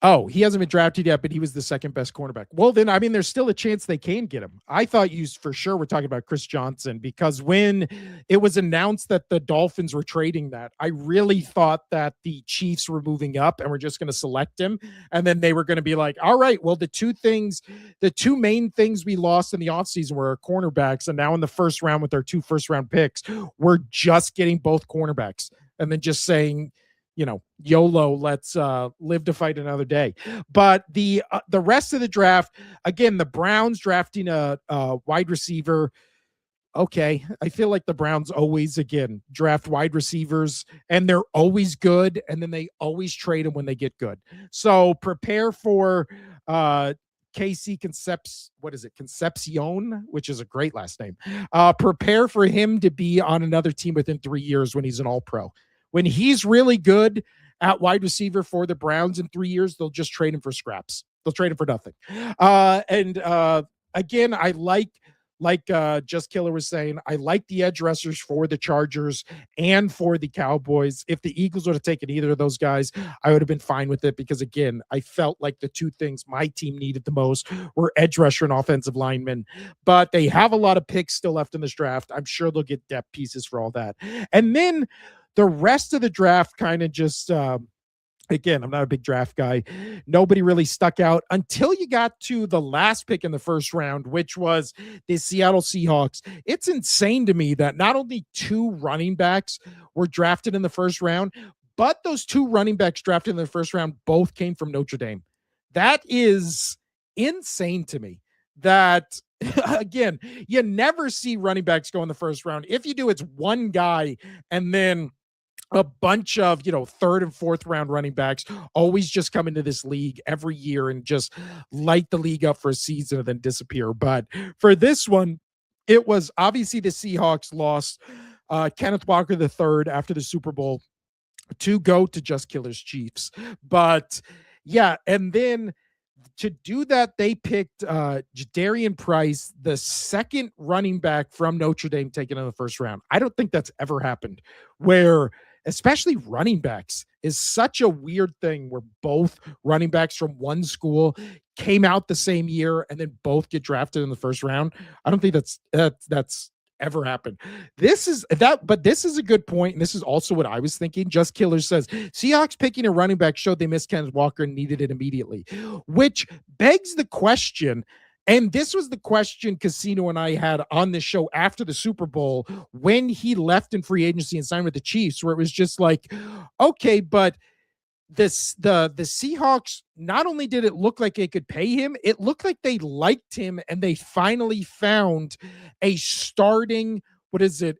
oh, he hasn't been drafted yet, but he was the second best cornerback. Well, then, I mean, there's still a chance they can get him. I thought you for sure were talking about Chris Johnson, because when it was announced that the Dolphins were trading that, I really thought that the Chiefs were moving up and were just going to select him. And then they were going to be like, all right, well, the two main things we lost in the offseason were our cornerbacks. And now in the first round with our 2 first-round picks, we're just getting both cornerbacks. And then just saying, YOLO, let's live to fight another day. But the rest of the draft, again, the Browns drafting a wide receiver. Okay, I feel like the Browns always, again, draft wide receivers, and they're always good, and then they always trade them when they get good. So prepare for KC Concepcion, which is a great last name. Prepare for him to be on another team within 3 years when he's an all-pro. When he's really good at wide receiver for the Browns in 3 years, they'll just trade him for scraps. They'll trade him for nothing. Again, I like Just Killer was saying, I like the edge rushers for the Chargers and for the Cowboys. If the Eagles would have taken either of those guys, I would have been fine with it, because again, I felt like the two things my team needed the most were edge rusher and offensive lineman. But they have a lot of picks still left in this draft. I'm sure they'll get depth pieces for all that. And then the rest of the draft kind of just Again, I'm not a big draft guy. Nobody really stuck out until you got to the last pick in the first round, which was the Seattle Seahawks. It's insane to me that not only two running backs were drafted in the first round, but those two running backs drafted in the first round both came from Notre Dame. That is insane to me. That again, you never see running backs go in the first round. If you do, it's one guy and then a bunch of third and fourth round running backs always just come into this league every year and just light the league up for a season and then disappear. But for this one, it was obviously the Seahawks lost Kenneth Walker the third after the Super Bowl to go to Just Killers Chiefs. But yeah, and then to do that, they picked Jadarian Price, the second running back from Notre Dame, taken in the first round. I don't think that's ever happened, where especially running backs is such a weird thing where both running backs from one school came out the same year and then both get drafted in the first round. I don't think that's ever happened. But this is a good point, and this is also what I was thinking. Just Killer says Seahawks picking a running back showed they missed Kenneth Walker and needed it immediately, which begs the question. And this was the question Casino and I had on this show after the Super Bowl when he left in free agency and signed with the Chiefs, where it was just like, okay, but the Seahawks, not only did it look like they could pay him, it looked like they liked him and they finally found a starting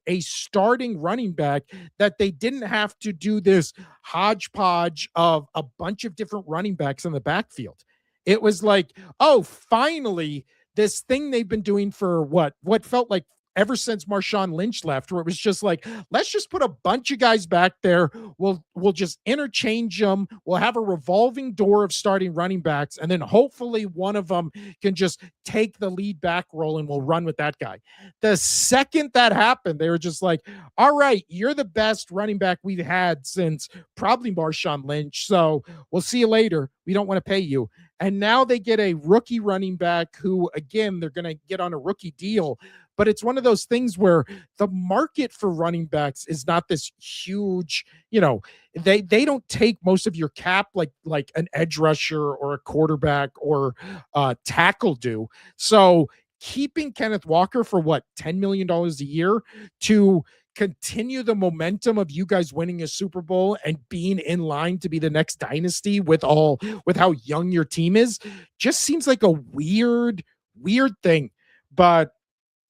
a starting running back that they didn't have to do this hodgepodge of a bunch of different running backs in the backfield. It was like, oh, finally, this thing they've been doing for what felt like ever since Marshawn Lynch left, where it was just like, let's just put a bunch of guys back there. We'll just interchange them. We'll have a revolving door of starting running backs, and then hopefully one of them can just take the lead back role and we'll run with that guy. The second that happened, they were just like, all right, you're the best running back we've had since probably Marshawn Lynch. So we'll see you later. We don't want to pay you. And now they get a rookie running back who, again, they're going to get on a rookie deal. But it's one of those things where the market for running backs is not this huge, they don't take most of your cap like an edge rusher or a quarterback or tackle do. So keeping Kenneth Walker for $10 million a year to continue the momentum of you guys winning a Super Bowl and being in line to be the next dynasty with how young your team is, just seems like a weird thing. But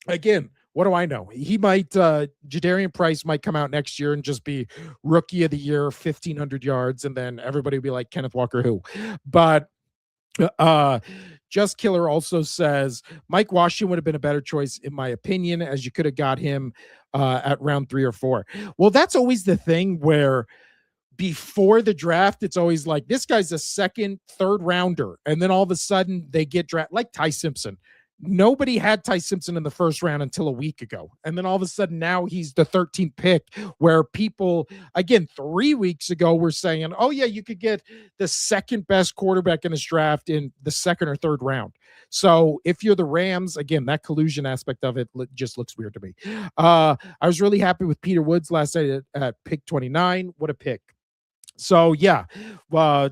again, what do I know? He might, Jadarian Price might come out next year and just be rookie of the year, 1,500 yards, and then everybody will be like, Kenneth Walker, who? But Just Killer also says Mike Washington would have been a better choice, in my opinion, as you could have got him at round 3 or 4. Well, that's always the thing where before the draft, it's always like, this guy's a second, third rounder. And then all of a sudden they get drafted, like Ty Simpson. Nobody had Ty Simpson in the first round until a week ago. And then all of a sudden now he's the 13th pick, where people, again, 3 weeks ago were saying, oh yeah, you could get the second best quarterback in this draft in the second or third round. So if you're the Rams, again, that collusion aspect of it just looks weird to me. I was really happy with Peter Woods last night at pick 29. What a pick. So yeah,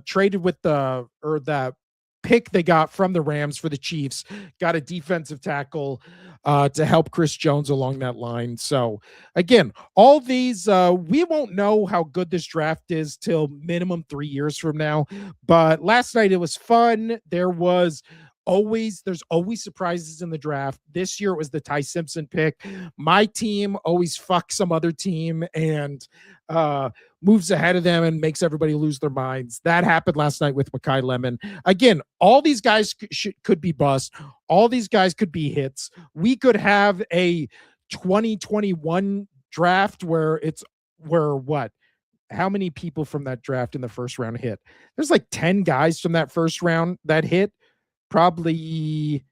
traded with that pick they got from the Rams for the Chiefs, got a defensive tackle to help Chris Jones along that line. So again, all these, we won't know how good this draft is till minimum 3 years from now. But last night it was fun. There's always surprises in the draft. This year it was the Ty Simpson pick. My team always fucks some other team and moves ahead of them and makes everybody lose their minds. That happened last night with Makai Lemon. Again, all these guys could be bust. All these guys could be hits. We could have a 2021 draft where how many people from that draft in the first round hit? There's like 10 guys from that first round that hit. Probably,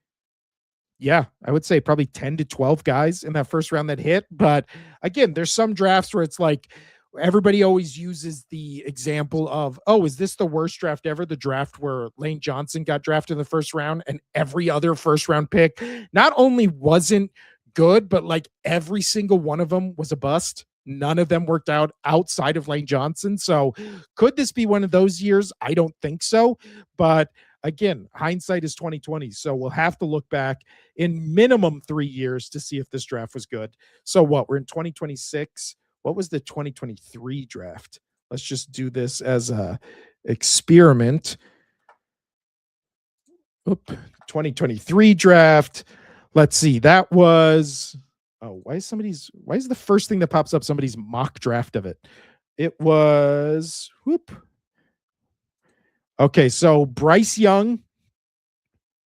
yeah, I would say probably 10 to 12 guys in that first round that hit. But again, there's some drafts where it's like, everybody always uses the example of, oh, is this the worst draft ever? The draft where Lane Johnson got drafted in the first round and every other first round pick not only wasn't good, but like every single one of them was a bust. None of them worked out outside of Lane Johnson. So could this be one of those years? I don't think so. But again, hindsight is 2020. So we'll have to look back in minimum 3 years to see if this draft was good. So what? We're in 2026. What was the 2023 draft? Let's just do this as a experiment. 2023 draft. Let's see. That was why is the first thing that pops up somebody's mock draft of it? It was Okay, so Bryce Young.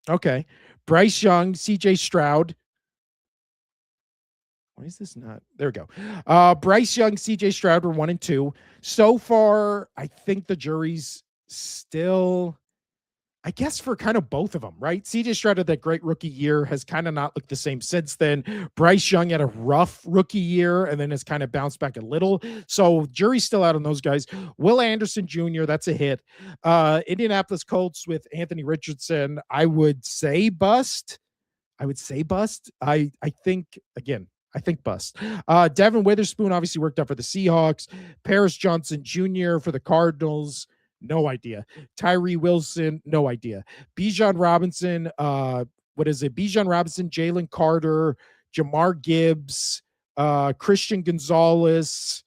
Okay. Bryce Young, CJ Stroud. Why is this not? There we go. Bryce Young, CJ Stroud were 1 and 2. So far, I think the jury's still, I guess, for kind of both of them, right? CJ Stroud had that great rookie year, has kind of not looked the same since then. Bryce Young had a rough rookie year and then has kind of bounced back a little. So jury's still out on those guys. Will Anderson Jr., that's a hit. Indianapolis Colts with Anthony Richardson, I would say bust. I think, again, I think bust. Devin Witherspoon obviously worked out for the Seahawks. Paris Johnson Jr. for the Cardinals. No idea. Tyree Wilson, no idea. Bijan Robinson, Bijan Robinson, Jalen Carter, Jamar Gibbs, Christian Gonzalez,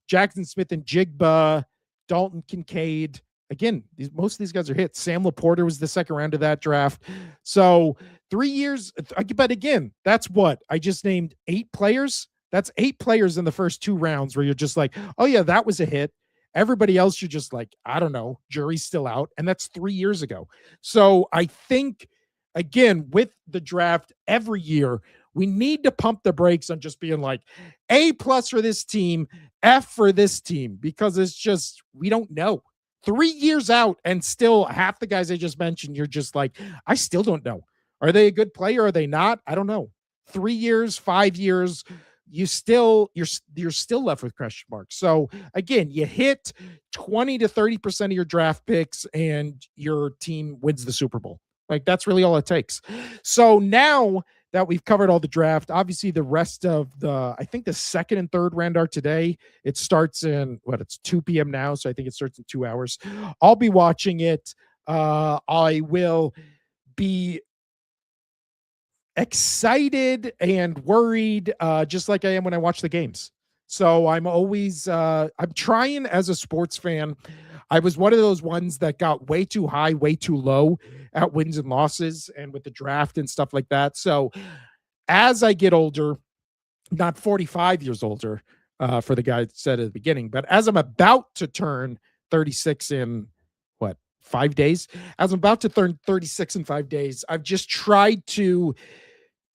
Jackson Smith and Jigba, Dalton Kincaid. Again, most of these guys are hits. Sam Laporta was the second round of that draft. So 3 years, but again, that's what I just named 8 players. That's 8 players in the first 2 rounds where you're just like, oh yeah, that was a hit. Everybody else, you're just like, I don't know, jury's still out. And that's 3 years ago. So I think, again, with the draft every year, we need to pump the brakes on just being like A+ for this team, F for this team, because it's just, we don't know. 3 years out and still half the guys I just mentioned, you're just like, I still don't know. Are they a good player? Are they not? I don't know. 3 years, 5 years, you're still left with question marks. So again, you hit 20 to 30% of your draft picks and your team wins the Super Bowl. Like, that's really all it takes. So now that we've covered all the draft, obviously the rest of I think the second and third round are today. It starts in it's 2 p.m. now. So I think it starts in 2 hours. I'll be watching it. I will be excited and worried, just like I am when I watch the games. So I'm always, I'm trying as a sports fan. I was one of those ones that got way too high, way too low at wins and losses and with the draft and stuff like that. So as I get older, not 45 years older, for the guy that said at the beginning, but as I'm about to turn 36 in 5 days, as I'm about to turn 36 in 5 days, I've just tried to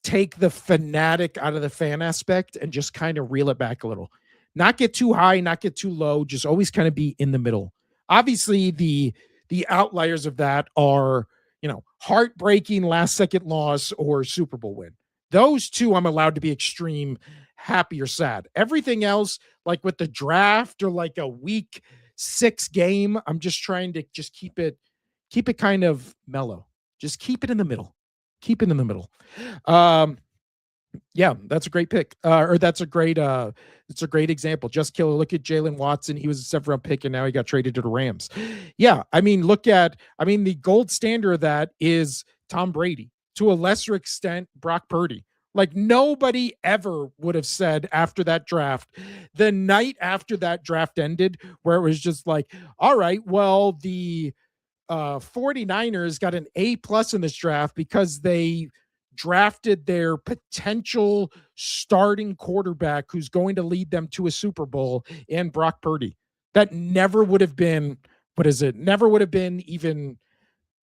take the fanatic out of the fan aspect and just kind of reel it back a little. Not get too high, not get too low, just always kind of be in the middle. Obviously, the outliers of that are, heartbreaking last second loss or Super Bowl win. Those two I'm allowed to be extreme happy or sad. Everything else, like with the draft or like a week 6 game, I'm just trying to just keep it kind of mellow. Just keep it in the middle. Keep it in the middle. Yeah, that's a great pick. Or that's a great example. Just killer. Look at Jalen Watson. He was a 7th round pick and now he got traded to the Rams. Yeah, the gold standard of that is Tom Brady. To a lesser extent, Brock Purdy. Like, nobody ever would have said after that draft, the night after that draft ended, where it was just like, all right, well, the 49ers got an A+ in this draft because they drafted their potential starting quarterback who's going to lead them to a Super Bowl in Brock Purdy. That never would have been, never would have been even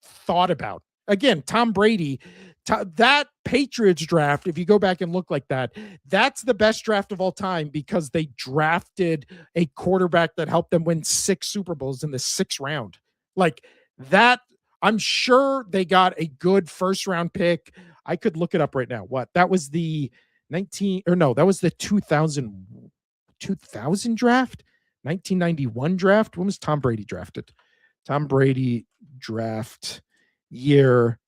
thought about. Again, Tom Brady, that Patriots draft, if you go back and look like that, that's the best draft of all time because they drafted a quarterback that helped them win 6 Super Bowls in the 6th round. Like that, I'm sure they got a good first round pick. I could look it up right now. That was the that was the 2000 draft, 1991 draft. When was Tom Brady drafted? Tom Brady draft year,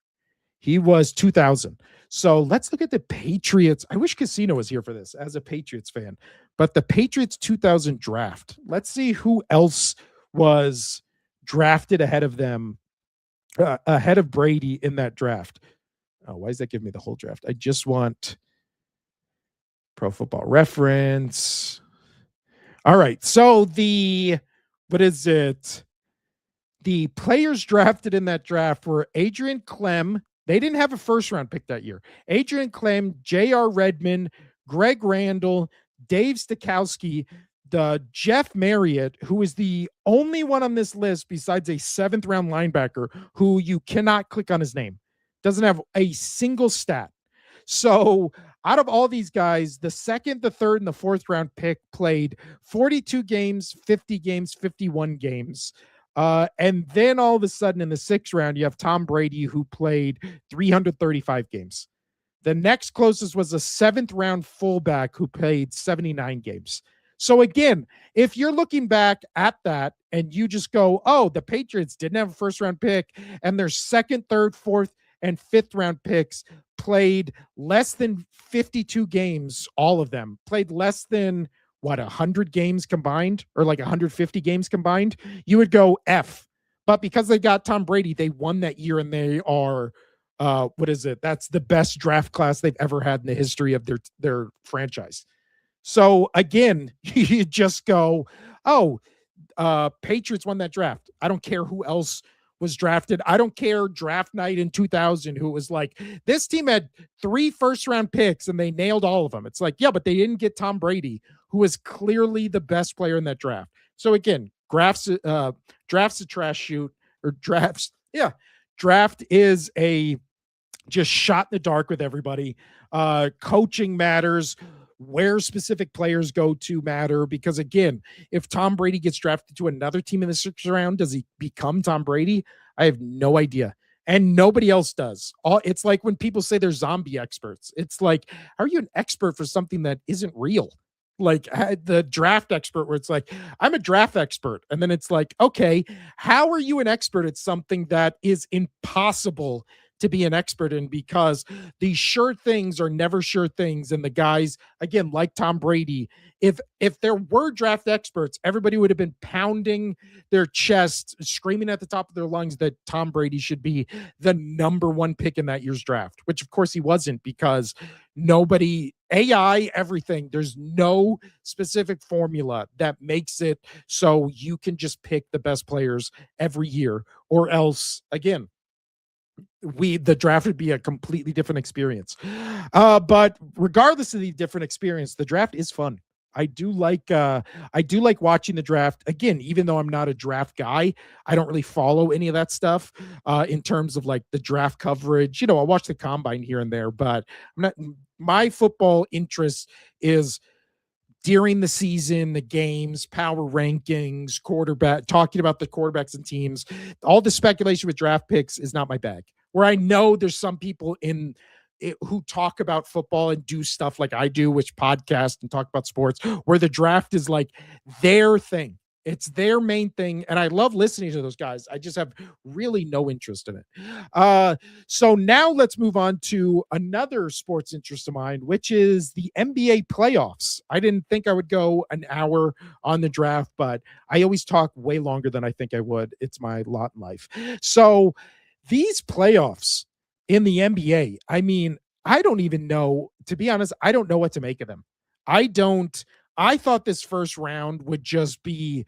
he was 2000. So let's look at the Patriots. I wish Casino was here for this as a Patriots fan, but the Patriots 2000 draft. Let's see who else was drafted ahead of them, ahead of Brady in that draft. Oh, why does that give me the whole draft? I just want Pro Football Reference. All right. So what is it? The players drafted in that draft were Adrian Clem. They didn't have a first round pick that year. Adrian Clem, J.R. Redmond, Greg Randall, Dave Stikowski, the Jeff Marriott, who is the only one on this list besides a 7th round linebacker who you cannot click on his name. Doesn't have a single stat. So out of all these guys, the 2nd, the 3rd, and the 4th round pick played 42 games, 50 games, 51 games. And then all of a sudden in the 6th round, you have Tom Brady, who played 335 games. The next closest was a 7th round fullback who played 79 games. So again, if you're looking back at that and you just go, oh, the Patriots didn't have a first round pick and their 2nd, 3rd, 4th, and 5th round picks played less than 52 games, all of them played less than 100 games combined, or like 150 games combined, you would go F. But because they got Tom Brady, they won that year, and they are that's the best draft class they've ever had in the history of their franchise. So again, you just go, oh, Patriots won that draft. I don't care who else was drafted. I don't care draft night in 2000, who was like, this team had 3 first round picks and they nailed all of them. It's like, yeah, but they didn't get Tom Brady, who was clearly the best player in that draft. So again, drafts a trash shoot, or drafts. Yeah. Draft is a just shot in the dark with everybody. Coaching matters. Where specific players go to matter, because again, if Tom Brady gets drafted to another team in the 6th round, does he become Tom Brady? I have no idea. And nobody else does. It's like when people say they're zombie experts. It's like, how are you an expert for something that isn't real? Like the draft expert, where it's like, I'm a draft expert. And then it's like, okay, how are you an expert at something that is impossible to be an expert in? Because these sure things are never sure things. And the guys, again, like Tom Brady, if there were draft experts, everybody would have been pounding their chest, screaming at the top of their lungs that Tom Brady should be the number 1 pick in that year's draft, which of course he wasn't, because nobody, AI, everything, there's no specific formula that makes it so you can just pick the best players every year, or else, again, the draft would be a completely different experience. But regardless of the different experience, the draft is fun. I do like watching the draft. Again, even though I'm not a draft guy, I don't really follow any of that stuff in terms of like the draft coverage. I'll watch the combine here and there, but my football interest is during the season, the games, power rankings, quarterback, talking about the quarterbacks and teams. All the speculation with draft picks is not my bag. Where I know there's some people in it who talk about football and do stuff like I do, which podcast and talk about sports, where the draft is like their thing. It's their main thing. And I love listening to those guys. I just have really no interest in it. So now let's move on to another sports interest of mine, which is the NBA playoffs. I didn't think I would go an hour on the draft, but I always talk way longer than I think I would. It's my lot in life. So these playoffs in the NBA, I mean, I don't even know, to be honest, I don't know what to make of them. I thought this first round would just be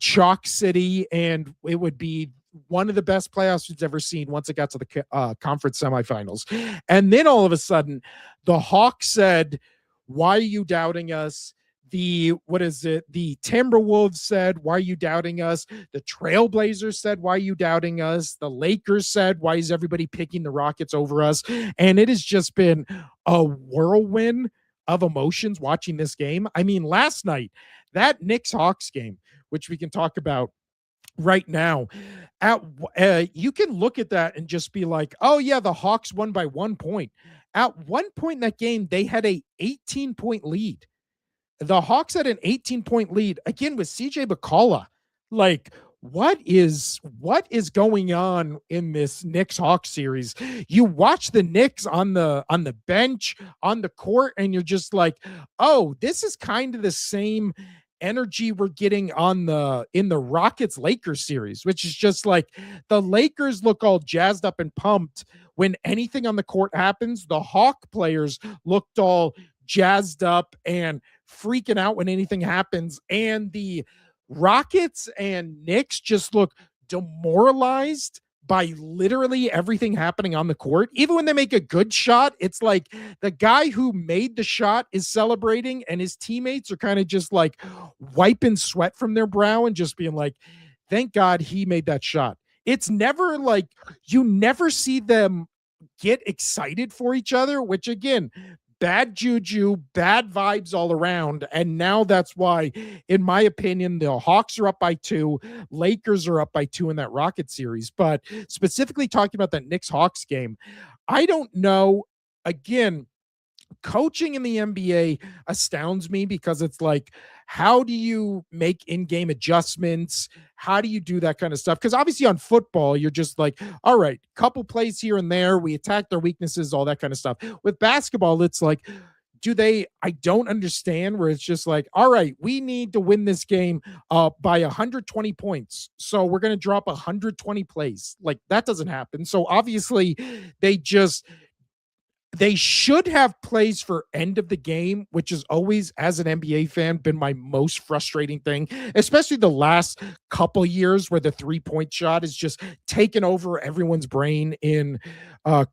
chalk city, and it would be one of the best playoffs we've ever seen once it got to the conference semifinals. And then all of a sudden, the Hawks said, why are you doubting us? The Timberwolves said, why are you doubting us? The Trailblazers said, why are you doubting us? The Lakers said, why is everybody picking the Rockets over us? And it has just been a whirlwind of emotions watching this game. I mean, last night, that Knicks Hawks game, which we can talk about right now, you can look at that and just be like, oh yeah, the Hawks won by 1 point. At one point in that game, they had a 18-point lead. The Hawks had an 18-point lead, again, with CJ McCullough, like what is going on in this Knicks Hawks series? You watch the Knicks on the bench, on the court, and you're just like, oh, this is kind of the same energy we're getting on the in the Rockets Lakers series, which is just like the Lakers look all jazzed up and pumped when anything on the court happens. The Hawk players looked all jazzed up and freaking out when anything happens, and the Rockets and Knicks just look demoralized by literally everything happening on the court. Even when they make a good shot, it's like the guy who made the shot is celebrating and his teammates are kind of just like wiping sweat from their brow and just being like, thank God he made that shot. It's never like you never see them get excited for each other, which again, bad juju, bad vibes all around. And now that's why, in my opinion, the Hawks are up by 2, Lakers are up by 2 in that Rocket series. But specifically talking about that Knicks Hawks game, I don't know. Again, coaching in the NBA astounds me because it's like, how do you make in-game adjustments? How do you do that kind of stuff? Because obviously on football, you're just like, all right, couple plays here and there, we attack their weaknesses, all that kind of stuff. With basketball, it's like, I don't understand where it's just like, all right, we need to win this game by 120 points. So we're going to drop 120 plays. Like that doesn't happen. So obviously they should have plays for end of the game, which is always, as an NBA fan, been my most frustrating thing, especially the last couple years where the 3-point shot is just taken over everyone's brain in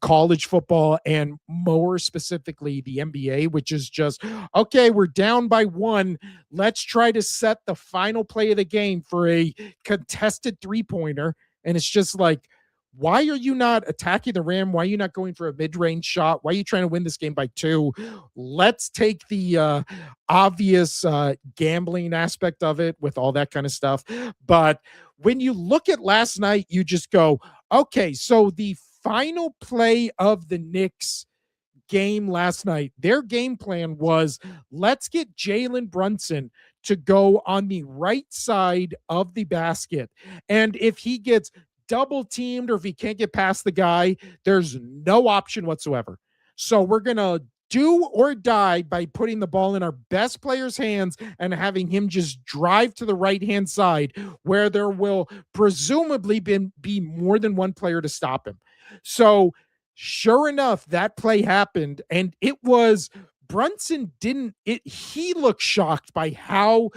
college football and more specifically the NBA, which is just, okay, we're down by 1. Let's try to set the final play of the game for a contested 3-pointer. And it's just like, why are you not attacking the rim? Why are you not going for a mid-range shot? Why are you trying to win this game by 2? Let's take the obvious gambling aspect of it with all that kind of stuff. But when you look at last night, you just go, okay, so the final play of the Knicks game last night, their game plan was, let's get Jalen Brunson to go on the right side of the basket. And if he gets double teamed or if he can't get past the guy, there's no option whatsoever. So we're going to do or die by putting the ball in our best player's hands and having him just drive to the right-hand side where there will presumably be more than one player to stop him. So sure enough, that play happened, and it was Brunson he looked shocked by how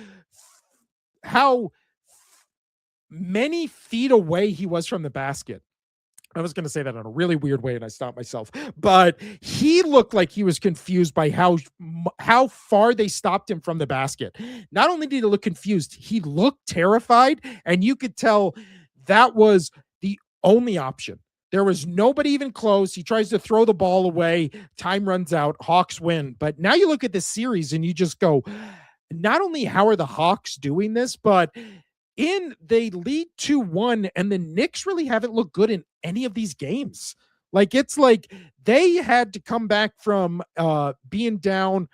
many feet away he was from the basket. I was going to say that in a really weird way, and I stopped myself. But he looked like he was confused by how far they stopped him from the basket. Not only did he look confused, he looked terrified, and you could tell that was the only option. There was nobody even close. He tries to throw the ball away. Time runs out. Hawks win. But now you look at this series, and you just go, not only how are the Hawks doing this, but they lead 2-1, and the Knicks really haven't looked good in any of these games. Like, it's like they had to come back from being down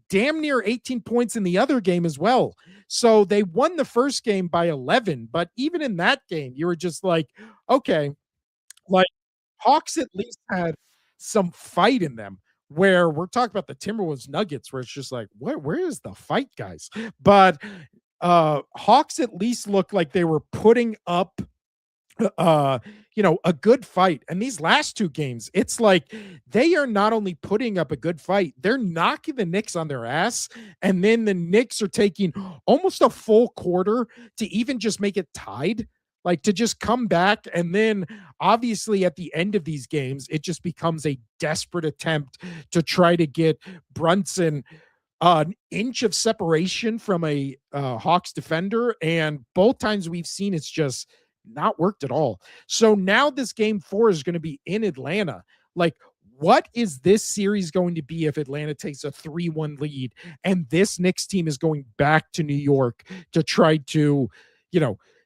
damn near 18 points in the other game as well. So they won the first game by 11, but even in that game, you were just like, okay, like Hawks at least had some fight in them, where we're talking about the Timberwolves Nuggets, where it's just like, where is the fight, guys? But Hawks at least looked like they were putting up a good fight. And these last 2 games, it's like they are not only putting up a good fight, they're knocking the Knicks on their ass. And then the Knicks are taking almost a full quarter to even just make it tied, like to just come back. And then obviously at the end of these games, it just becomes a desperate attempt to try to get Brunson an inch of separation from a Hawks defender. And both times we've seen it's just not worked at all. So now this game 4 is going to be in Atlanta. Like, what is this series going to be if Atlanta takes a 3-1 lead and this Knicks team is going back to New York to try to,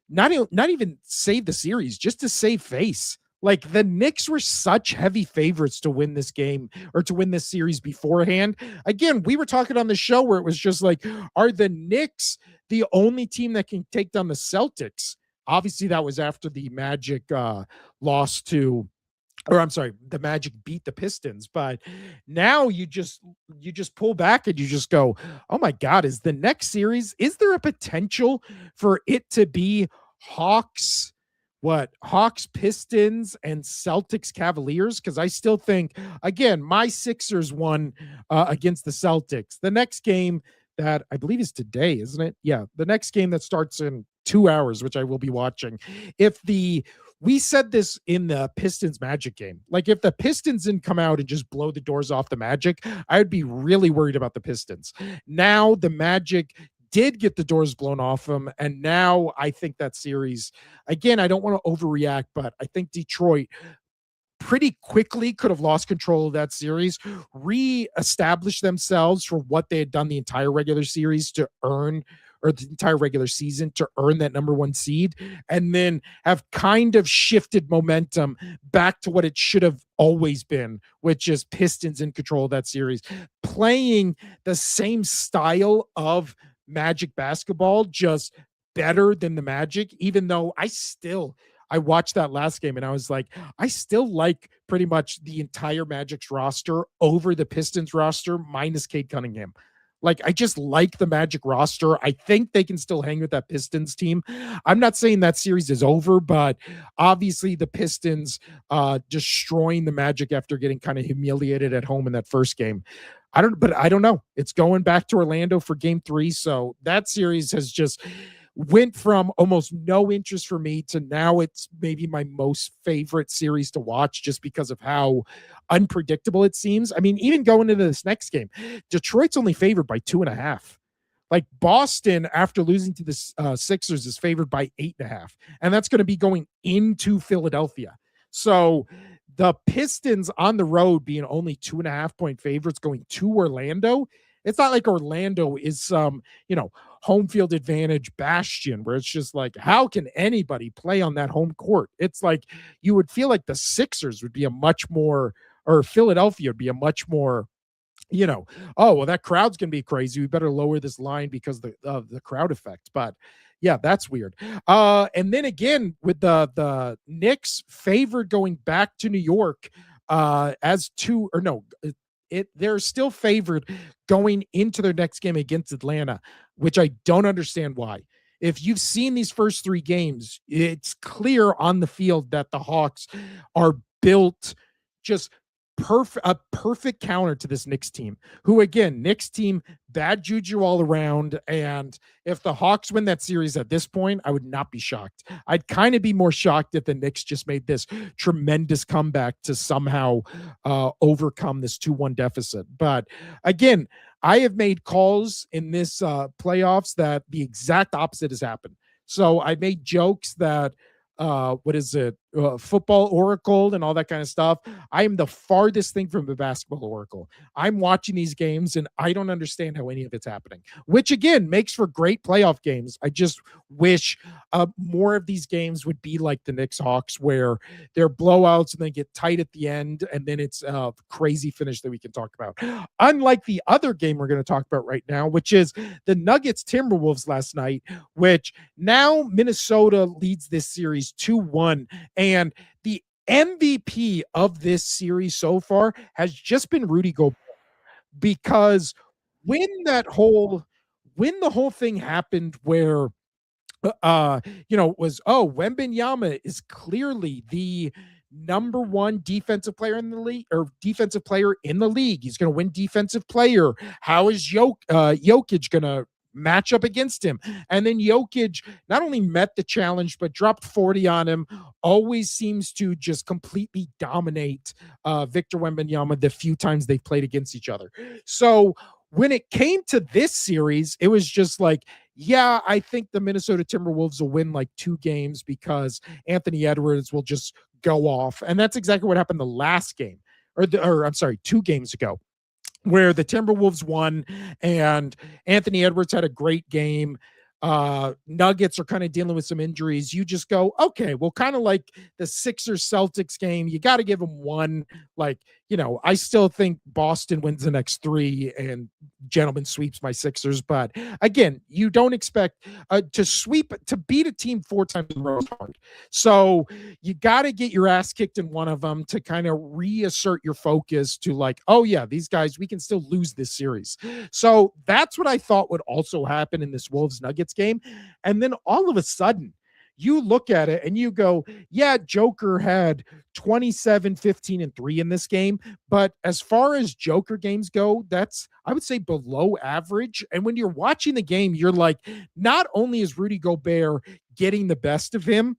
not even save the series, just to save face? Like, the Knicks were such heavy favorites to win this game or to win this series beforehand. Again, we were talking on the show where it was just like, are the Knicks the only team that can take down the Celtics? Obviously, that was after the Magic lost to, or I'm sorry, the Magic beat the Pistons. But now you just pull back and you just go, oh my God, is the next series, is there a potential for it to be Hawks? What, Hawks, Pistons, and Celtics, Cavaliers? Because I still think, again, my Sixers won against the Celtics. The next game that I believe is today, isn't it? Yeah, the next game that starts in 2 hours, which I will be watching. If the We said this in the Pistons Magic game. Like, if the Pistons didn't come out and just blow the doors off the Magic, I would be really worried about the Pistons. Now the Magic did get the doors blown off them, and now I think that series, again, I don't want to overreact, but I think Detroit pretty quickly could have lost control of that series, re-established themselves for what they had done the entire regular series to earn, or the entire regular season to earn that number one seed, and then have kind of shifted momentum back to what it should have always been, which is Pistons in control of that series, playing the same style of Magic basketball, just better than the Magic, even though I watched that last game and I was like, I still like pretty much the entire Magic's roster over the Pistons roster minus Cade Cunningham. Like, I just like the Magic roster. I think they can still hang with that Pistons team. I'm not saying that series is over, but obviously the Pistons destroying the Magic after getting kind of humiliated at home in that first game. I don't know. It's going back to Orlando for game 3. So that series has just went from almost no interest for me to now it's maybe my most favorite series to watch, just because of how unpredictable it seems. I mean, even going into this next game, Detroit's only favored by 2.5. Like, Boston, after losing to the Sixers, is favored by 8.5, and that's going to be going into Philadelphia. So the Pistons on the road being only 2.5 point favorites going to Orlando. It's not like Orlando is some, home field advantage bastion where it's just like, how can anybody play on that home court? It's like you would feel like the Sixers would be a much more, or Philadelphia would be a much more, oh, well, that crowd's going to be crazy. We better lower this line because of the crowd effect. But yeah, that's weird. And then again, with the Knicks favored going back to New York as two, or no, they're still favored going into their next game against Atlanta, which I don't understand why. If you've seen these first 3 games, it's clear on the field that the Hawks are built just a perfect counter to this Knicks team, who, again, Knicks team, bad juju all around. And if the Hawks win that series at this point, I would not be shocked. I'd kind of be more shocked if the Knicks just made this tremendous comeback to somehow overcome this 2-1 deficit. But again, I have made calls in this playoffs that the exact opposite has happened. So I made jokes that football oracle and all that kind of stuff. I am the farthest thing from the basketball oracle. I'm watching these games and I don't understand how any of it's happening, which again makes for great playoff games. I just wish more of these games would be like the Knicks Hawks, where they're blowouts and they get tight at the end, and then it's a crazy finish that we can talk about. Unlike the other game we're going to talk about right now, which is the Nuggets Timberwolves last night, which now Minnesota leads this series 2-1. And the MVP of this series so far has just been Rudy Gobert, because when the whole thing happened where was, Wembanyama is clearly the number one defensive player in the league, or defensive player in the league. He's going to win defensive player. How is Jokic going to match up against him? And then Jokic not only met the challenge, but dropped 40 on him. Always seems to just completely dominate Victor Wembanyama the few times they've played against each other. So when it came to this series, it was just like, yeah, I think the Minnesota Timberwolves will win like 2 games because Anthony Edwards will just go off. And that's exactly what happened the last game, or I'm sorry, 2 games ago, where the Timberwolves won and Anthony Edwards had a great game. Nuggets are kind of dealing with some injuries. You just go, okay, well, kind of like the Sixers Celtics game, you got to give them one. Like, I still think Boston wins the next three and gentlemen sweeps my Sixers. But again, you don't expect to beat a team 4 times in a row is hard. So you got to get your ass kicked in one of them to kind of reassert your focus to like, oh yeah, these guys, we can still lose this series. So that's what I thought would also happen in this Wolves Nuggets game. And then all of a sudden, you look at it and you go, yeah, Joker had 27, 15, and 3 in this game. But as far as Joker games go, that's, I would say, below average. And when you're watching the game, you're like, not only is Rudy Gobert getting the best of him,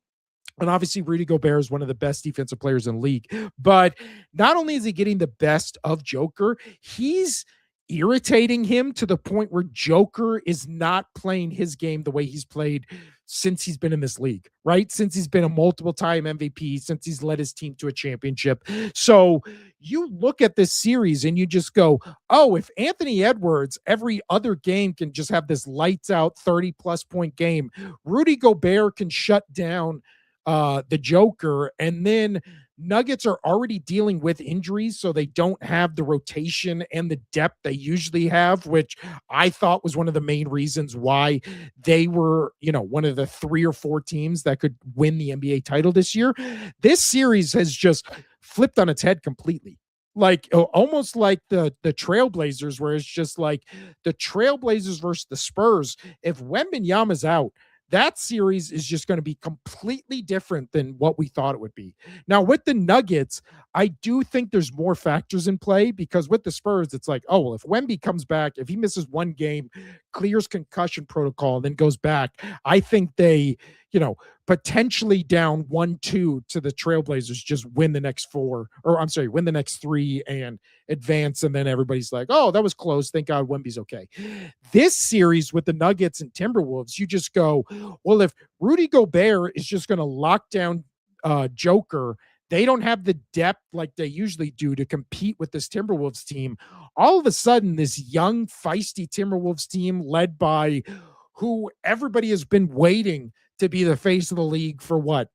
and obviously Rudy Gobert is one of the best defensive players in the league, but not only is he getting the best of Joker, he's irritating him to the point where Joker is not playing his game the way he's played since he's been in this league, right? Since he's been a multiple time MVP, since he's led his team to a championship. So you look at this series and you just go, oh, if Anthony Edwards every other game can just have this lights out 30+ point game, Rudy Gobert can shut down the Joker, and then Nuggets are already dealing with injuries, so they don't have the rotation and the depth they usually have, which I thought was one of the main reasons why they were, one of the 3 or 4 teams that could win the NBA title this year. This series has just flipped on its head completely. Like almost like the Trailblazers, where it's just like the Trailblazers versus the Spurs. If Wembanyama's out, that series is just going to be completely different than what we thought it would be. Now, with the Nuggets, I do think there's more factors in play because with the Spurs, it's like, oh, well, if Wemby comes back, if he misses one game, clears concussion protocol, and then goes back, I think they, potentially down 1-2 to the Trailblazers, just win the next 4, or I'm sorry, win the next 3 and advance. And then everybody's like, oh, that was close. Thank God Wemby's okay. This series with the Nuggets and Timberwolves, you just go, well, if Rudy Gobert is just going to lock down Joker, they don't have the depth like they usually do to compete with this Timberwolves team. All of a sudden, this young, feisty Timberwolves team led by who everybody has been waiting to be the face of the league for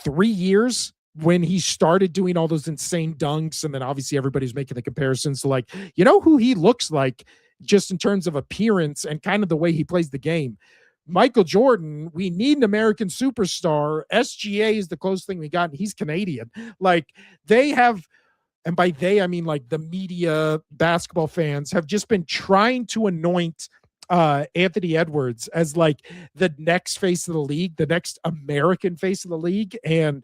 3 years when he started doing all those insane dunks. And then obviously everybody's making the comparisons to like, who he looks like just in terms of appearance and kind of the way he plays the game. Michael Jordan, we need an American superstar. SGA is the closest thing we got, and he's Canadian. Like they have, and by they, I mean like the media, basketball fans have just been trying to anoint Anthony Edwards as like the next face of the league, the next American face of the league. And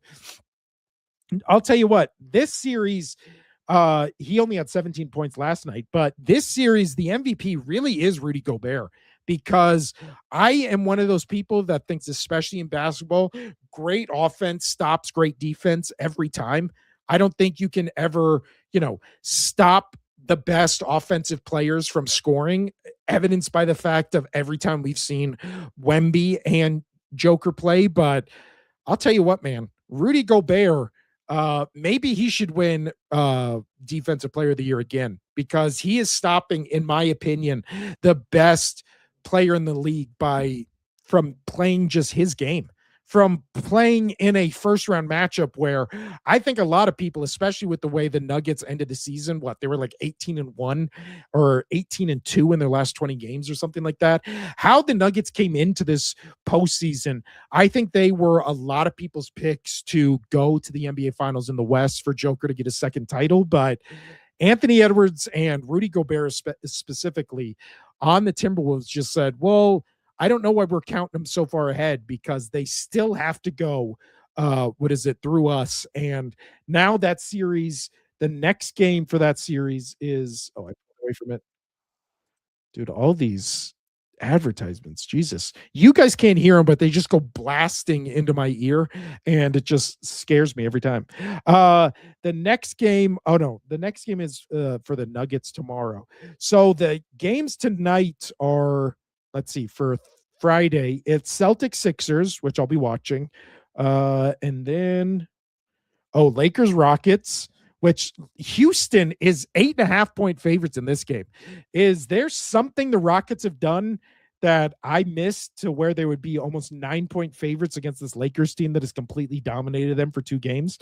I'll tell you what, this series, he only had 17 points last night, but this series, the MVP really is Rudy Gobert, because I am one of those people that thinks, especially in basketball, great offense stops great defense every time. I don't think you can ever, stop the best offensive players from scoring, evidenced by the fact of every time we've seen Wemby and Joker play. But I'll tell you what, man, Rudy Gobert, maybe he should win Defensive Player of the Year again, because he is stopping, in my opinion, the best player in the league from playing just his game, from playing in a first round matchup where I think a lot of people, especially with the way the Nuggets ended the season, they were like 18-1 or 18-2 in their last 20 games or something like that. How the Nuggets came into this postseason, I think they were a lot of people's picks to go to the NBA Finals in the West for Joker to get a second title. But Anthony Edwards and Rudy Gobert specifically on the Timberwolves just said, well, I don't know why we're counting them so far ahead, because they still have to go, through us. And now that series, the next game for that series is, I pulled away from it. Dude, all these advertisements, Jesus. You guys can't hear them, but they just go blasting into my ear, and it just scares me every time. The next game is for the Nuggets tomorrow. So the games tonight are, let's see, for Friday, it's Celtics Sixers, which I'll be watching. And then, Lakers Rockets, which Houston is 8.5 point favorites in this game. Is there something the Rockets have done that I missed to where they would be almost 9-point favorites against this Lakers team that has completely dominated them for 2 games.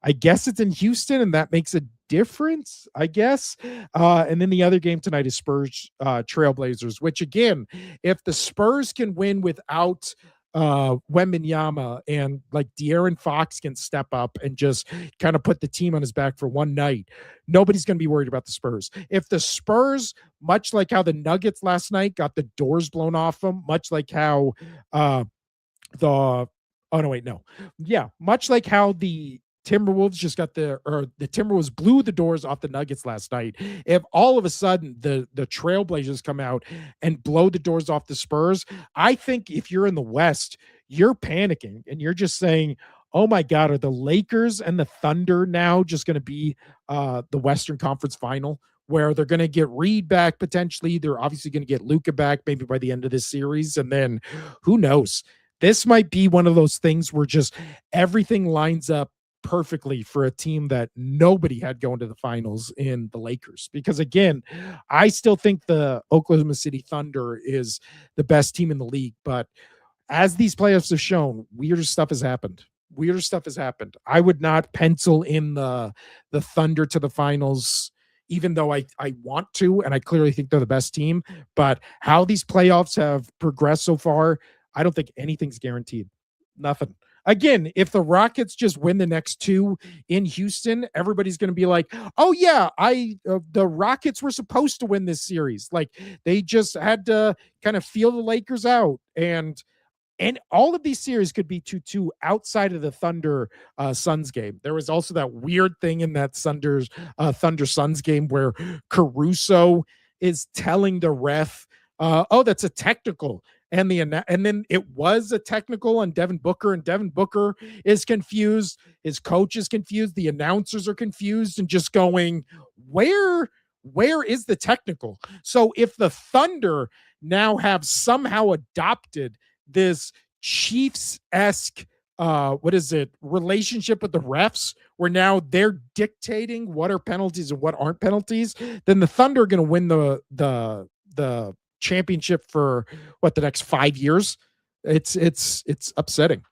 I guess it's in Houston, and that makes a difference, I guess. And then the other game tonight is Spurs Trailblazers, which again, if the Spurs can win without Wembanyama and like De'Aaron Fox can step up and just kind of put the team on his back for one night, nobody's going to be worried about the Spurs. If the Spurs, much like how the Nuggets last night got the doors blown off them, much like how the oh no wait no yeah much like how the Timberwolves just got the Timberwolves blew the doors off the Nuggets last night. If all of a sudden the Trailblazers come out and blow the doors off the Spurs, I think if you're in the West, you're panicking and you're just saying, "Oh my God, are the Lakers and the Thunder now just going to be the Western Conference Final?" Where they're going to get Reed back potentially. They're obviously going to get Luka back maybe by the end of this series. And then who knows? This might be one of those things where just everything lines up perfectly for a team that nobody had going to the finals in the Lakers. Because again, I still think the Oklahoma City Thunder is the best team in the league. But as these playoffs have shown, weirder stuff has happened. Weirder stuff has happened. I would not pencil in the Thunder to the finals, even though I want to, and I clearly think they're the best team. But how these playoffs have progressed so far, I don't think anything's guaranteed. Nothing. Again, if the Rockets just win the next two in Houston, everybody's going to be like, "Oh yeah, the Rockets were supposed to win this series. Like they just had to kind of feel the Lakers out." And all of these series could be 2-2 outside of the Thunder Suns game. There was also that weird thing in that Thunder Suns game where Caruso is telling the ref, "Oh, that's a technical." And then it was a technical on Devin Booker, and Devin Booker is confused. His coach is confused. The announcers are confused and just going, where is the technical? So if the Thunder now have somehow adopted this Chiefs-esque relationship with the refs, where now they're dictating what are penalties and what aren't penalties, then the Thunder are going to win the championship for the next 5 years. It's upsetting.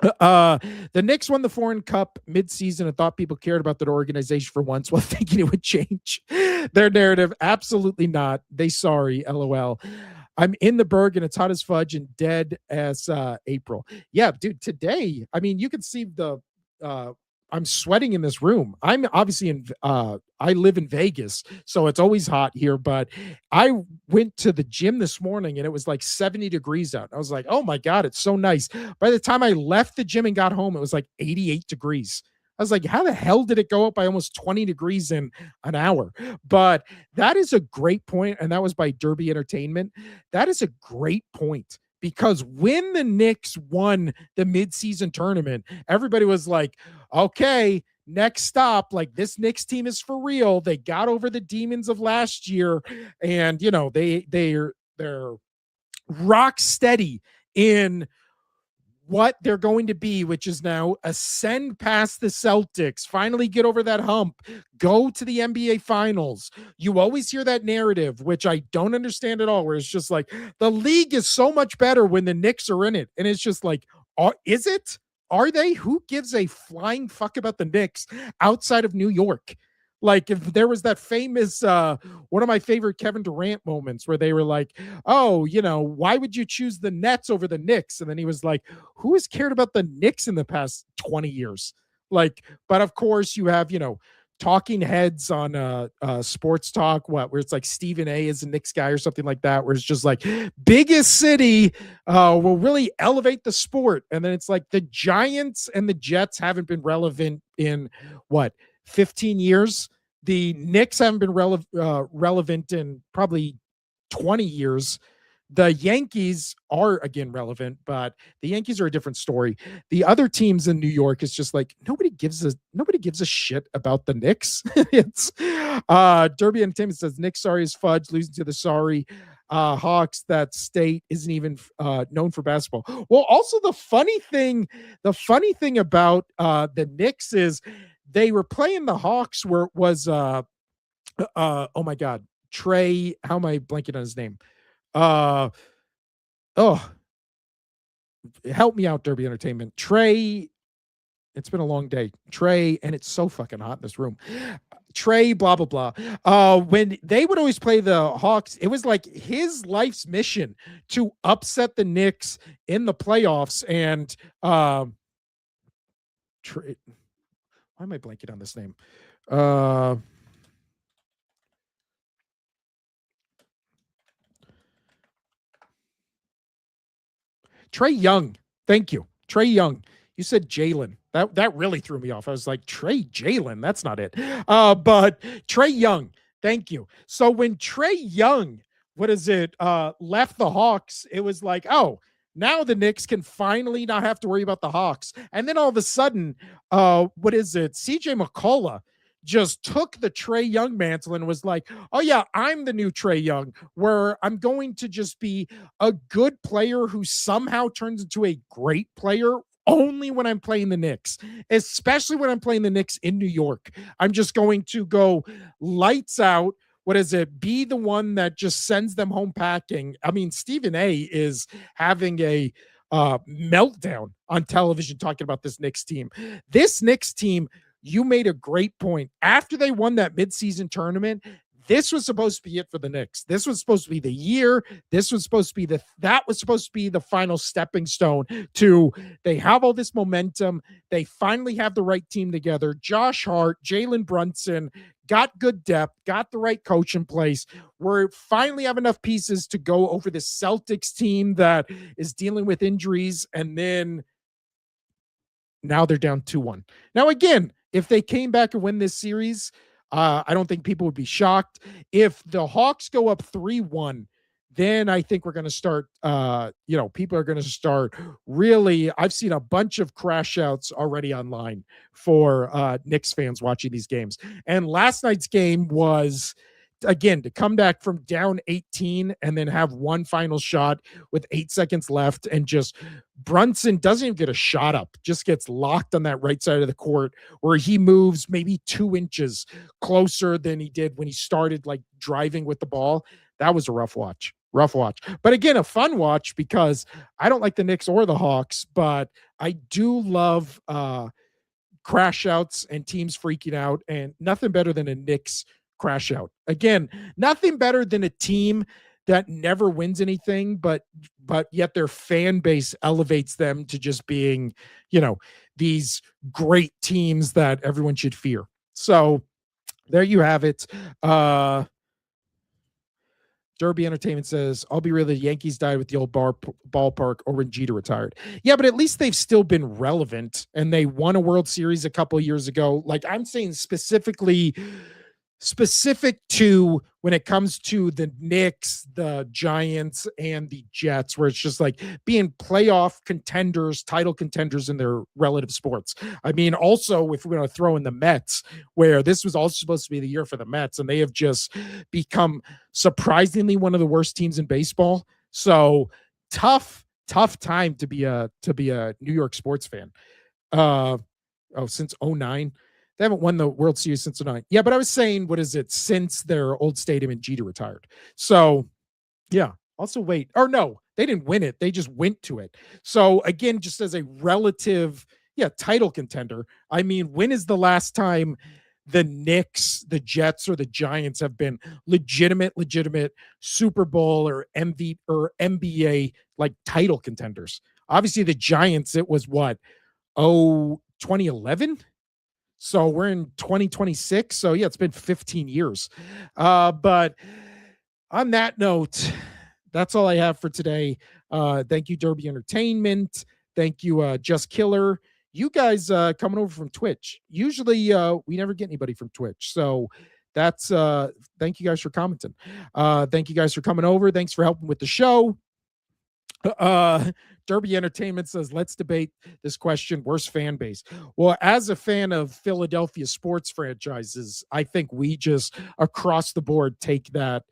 The Knicks won the Foreign Cup mid-season and thought people cared about their organization for once while thinking it would change their narrative. Absolutely not. They sorry, LOL. I'm in the Berg and it's hot as fudge and dead as April. Yeah, dude, today, I mean, you can see I'm sweating in this room. I'm obviously I live in Vegas, so it's always hot here, but I went to the gym this morning and it was like 70 degrees out. I was like, "Oh my God, it's so nice." By the time I left the gym and got home, it was like 88 degrees. I was like, how the hell did it go up by almost 20 degrees in an hour? But that is a great point, and that was by Derby Entertainment. That is a great point, because when the Knicks won the midseason tournament, everybody was like, okay, next stop, like this Knicks team is for real. They got over the demons of last year, and they're rock steady in what they're going to be, which is now ascend past the Celtics, finally get over that hump, go to the NBA Finals. You always hear that narrative, which I don't understand at all, where it's just like, the league is so much better when the Knicks are in it. And it's just like, is it? Are they? Who gives a flying fuck about the Knicks outside of New York? Like, if there was that famous, one of my favorite Kevin Durant moments where they were like, "Oh, why would you choose the Nets over the Knicks?" And then he was like, "Who has cared about the Knicks in the past 20 years?" Like, but of course you have, talking heads on sports talk, where it's like Stephen A is a Knicks guy or something like that, where it's just like, biggest city will really elevate the sport. And then it's like the Giants and the Jets haven't been relevant in 15 years. The Knicks haven't been relevant in probably 20 years. The Yankees are again relevant, but the Yankees are a different story. The other teams in New York is just like, nobody gives a shit about the Knicks. It's Derby Entertainment says Knicks sorry as fudge, losing to the sorry Hawks. That state isn't even known for basketball. Well, also the funny thing about the Knicks is they were playing the Hawks where it was oh my God, Trey, how am I blanking on his name? Oh, help me out, Derby Entertainment. Trey, it's been a long day. Trey, and it's so fucking hot in this room. Trey, blah blah blah. When they would always play the Hawks, it was like his life's mission to upset the Knicks in the playoffs. And Trey, why am I blanking on this name? Uh, Trey Young. Thank you. Trey Young. You said Jalen. That really threw me off. I was like, Trey Jalen. That's not it. But Trey Young. Thank you. So when Trey Young, what is it, left the Hawks, it was like, oh, now the Knicks can finally not have to worry about the Hawks. And then all of a sudden, what is it? CJ McCullough just took the Trey Young mantle and was like, oh yeah, I'm the new Trey Young, where I'm going to just be a good player who somehow turns into a great player only when I'm playing the Knicks, especially when I'm playing the Knicks in New York. I'm just going to go lights out. What is it? Be the one that just sends them home packing. I mean, Stephen A is having a meltdown on television talking about this Knicks team. This Knicks team, you made a great point. After they won that midseason tournament, this was supposed to be it for the Knicks. This was supposed to be the year. This was supposed to be that was supposed to be the final stepping stone to, they have all this momentum. They finally have the right team together. Josh Hart, Jalen Brunson, got good depth, got the right coach in place. We finally have enough pieces to go over the Celtics team that is dealing with injuries. And then now they're down 2-1. Now, again, if they came back and win this series, I don't think people would be shocked. If the Hawks go up 3-1, then I think we're going to start, people are going to start really. I've seen a bunch of crash outs already online for Knicks fans watching these games. And last night's game was, again, to come back from down 18 and then have one final shot with 8 seconds left, and just Brunson doesn't even get a shot up, just gets locked on that right side of the court where he moves maybe 2 inches closer than he did when he started like driving with the ball. That was a rough watch. But again, a fun watch because I don't like the Knicks or the Hawks, but I do love crash outs and teams freaking out, and nothing better than a Knicks crash out. Again, nothing better than a team that never wins anything, but yet their fan base elevates them to just being, these great teams that everyone should fear. So there you have it. Derby Entertainment says, I'll be real, the Yankees died with the old ballpark or when Jeter retired. Yeah, but at least they've still been relevant, and they won a World Series a couple of years ago. Like, I'm saying specific to when it comes to the Knicks, the Giants, and the Jets, where it's just like being playoff contenders, title contenders in their relative sports. I mean, also, if we're going to throw in the Mets, where this was also supposed to be the year for the Mets, and they have just become surprisingly one of the worst teams in baseball. So tough time to be a New York sports fan. Since 09. They haven't won the World Series since 09. Yeah, but I was saying, what is it? Since their old stadium in Jeter retired. So, yeah. Also, wait. Or no, they didn't win it. They just went to it. So, again, just as a relative, title contender, I mean, when is the last time the Knicks, the Jets, or the Giants have been legitimate Super Bowl or MVP or NBA like title contenders? Obviously, the Giants, it was what? 2011? So we're in 2026. So yeah, it's been 15 years. But on that note, that's all I have for today. Thank you, Derby Entertainment. Thank you, Just Killer. You guys coming over from Twitch. Usually we never get anybody from Twitch. So that's thank you guys for commenting. Thank you guys for coming over. Thanks for helping with the show. Derby Entertainment says, let's debate this question. Worst fan base. Well, as a fan of Philadelphia sports franchises, I think we just across the board take that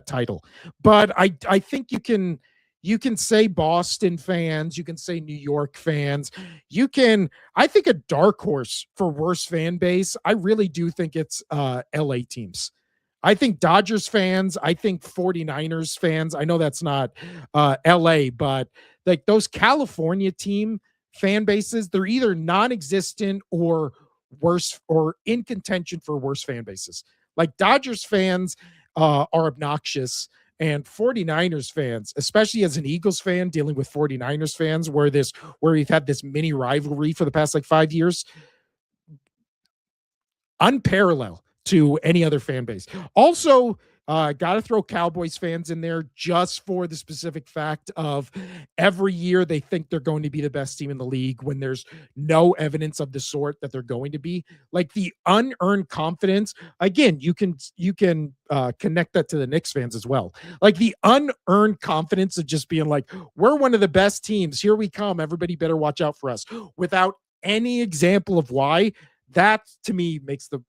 title. But I think you can say Boston fans, you can say New York fans, I think a dark horse for worst fan base, I really do think it's LA teams. I think Dodgers fans, I think 49ers fans, I know that's not LA, but like those California team fan bases, they're either non-existent or worse or in contention for worse fan bases. Like Dodgers fans are obnoxious, and 49ers fans, especially as an Eagles fan dealing with 49ers fans where we've had this mini rivalry for the past like 5 years, unparalleled to any other fan base. Also, got to throw Cowboys fans in there just for the specific fact of every year they think they're going to be the best team in the league when there's no evidence of the sort that they're going to be. Like the unearned confidence. Again, you can connect that to the Knicks fans as well. Like the unearned confidence of just being like, we're one of the best teams. Here we come. Everybody better watch out for us. Without any example of why, that to me makes the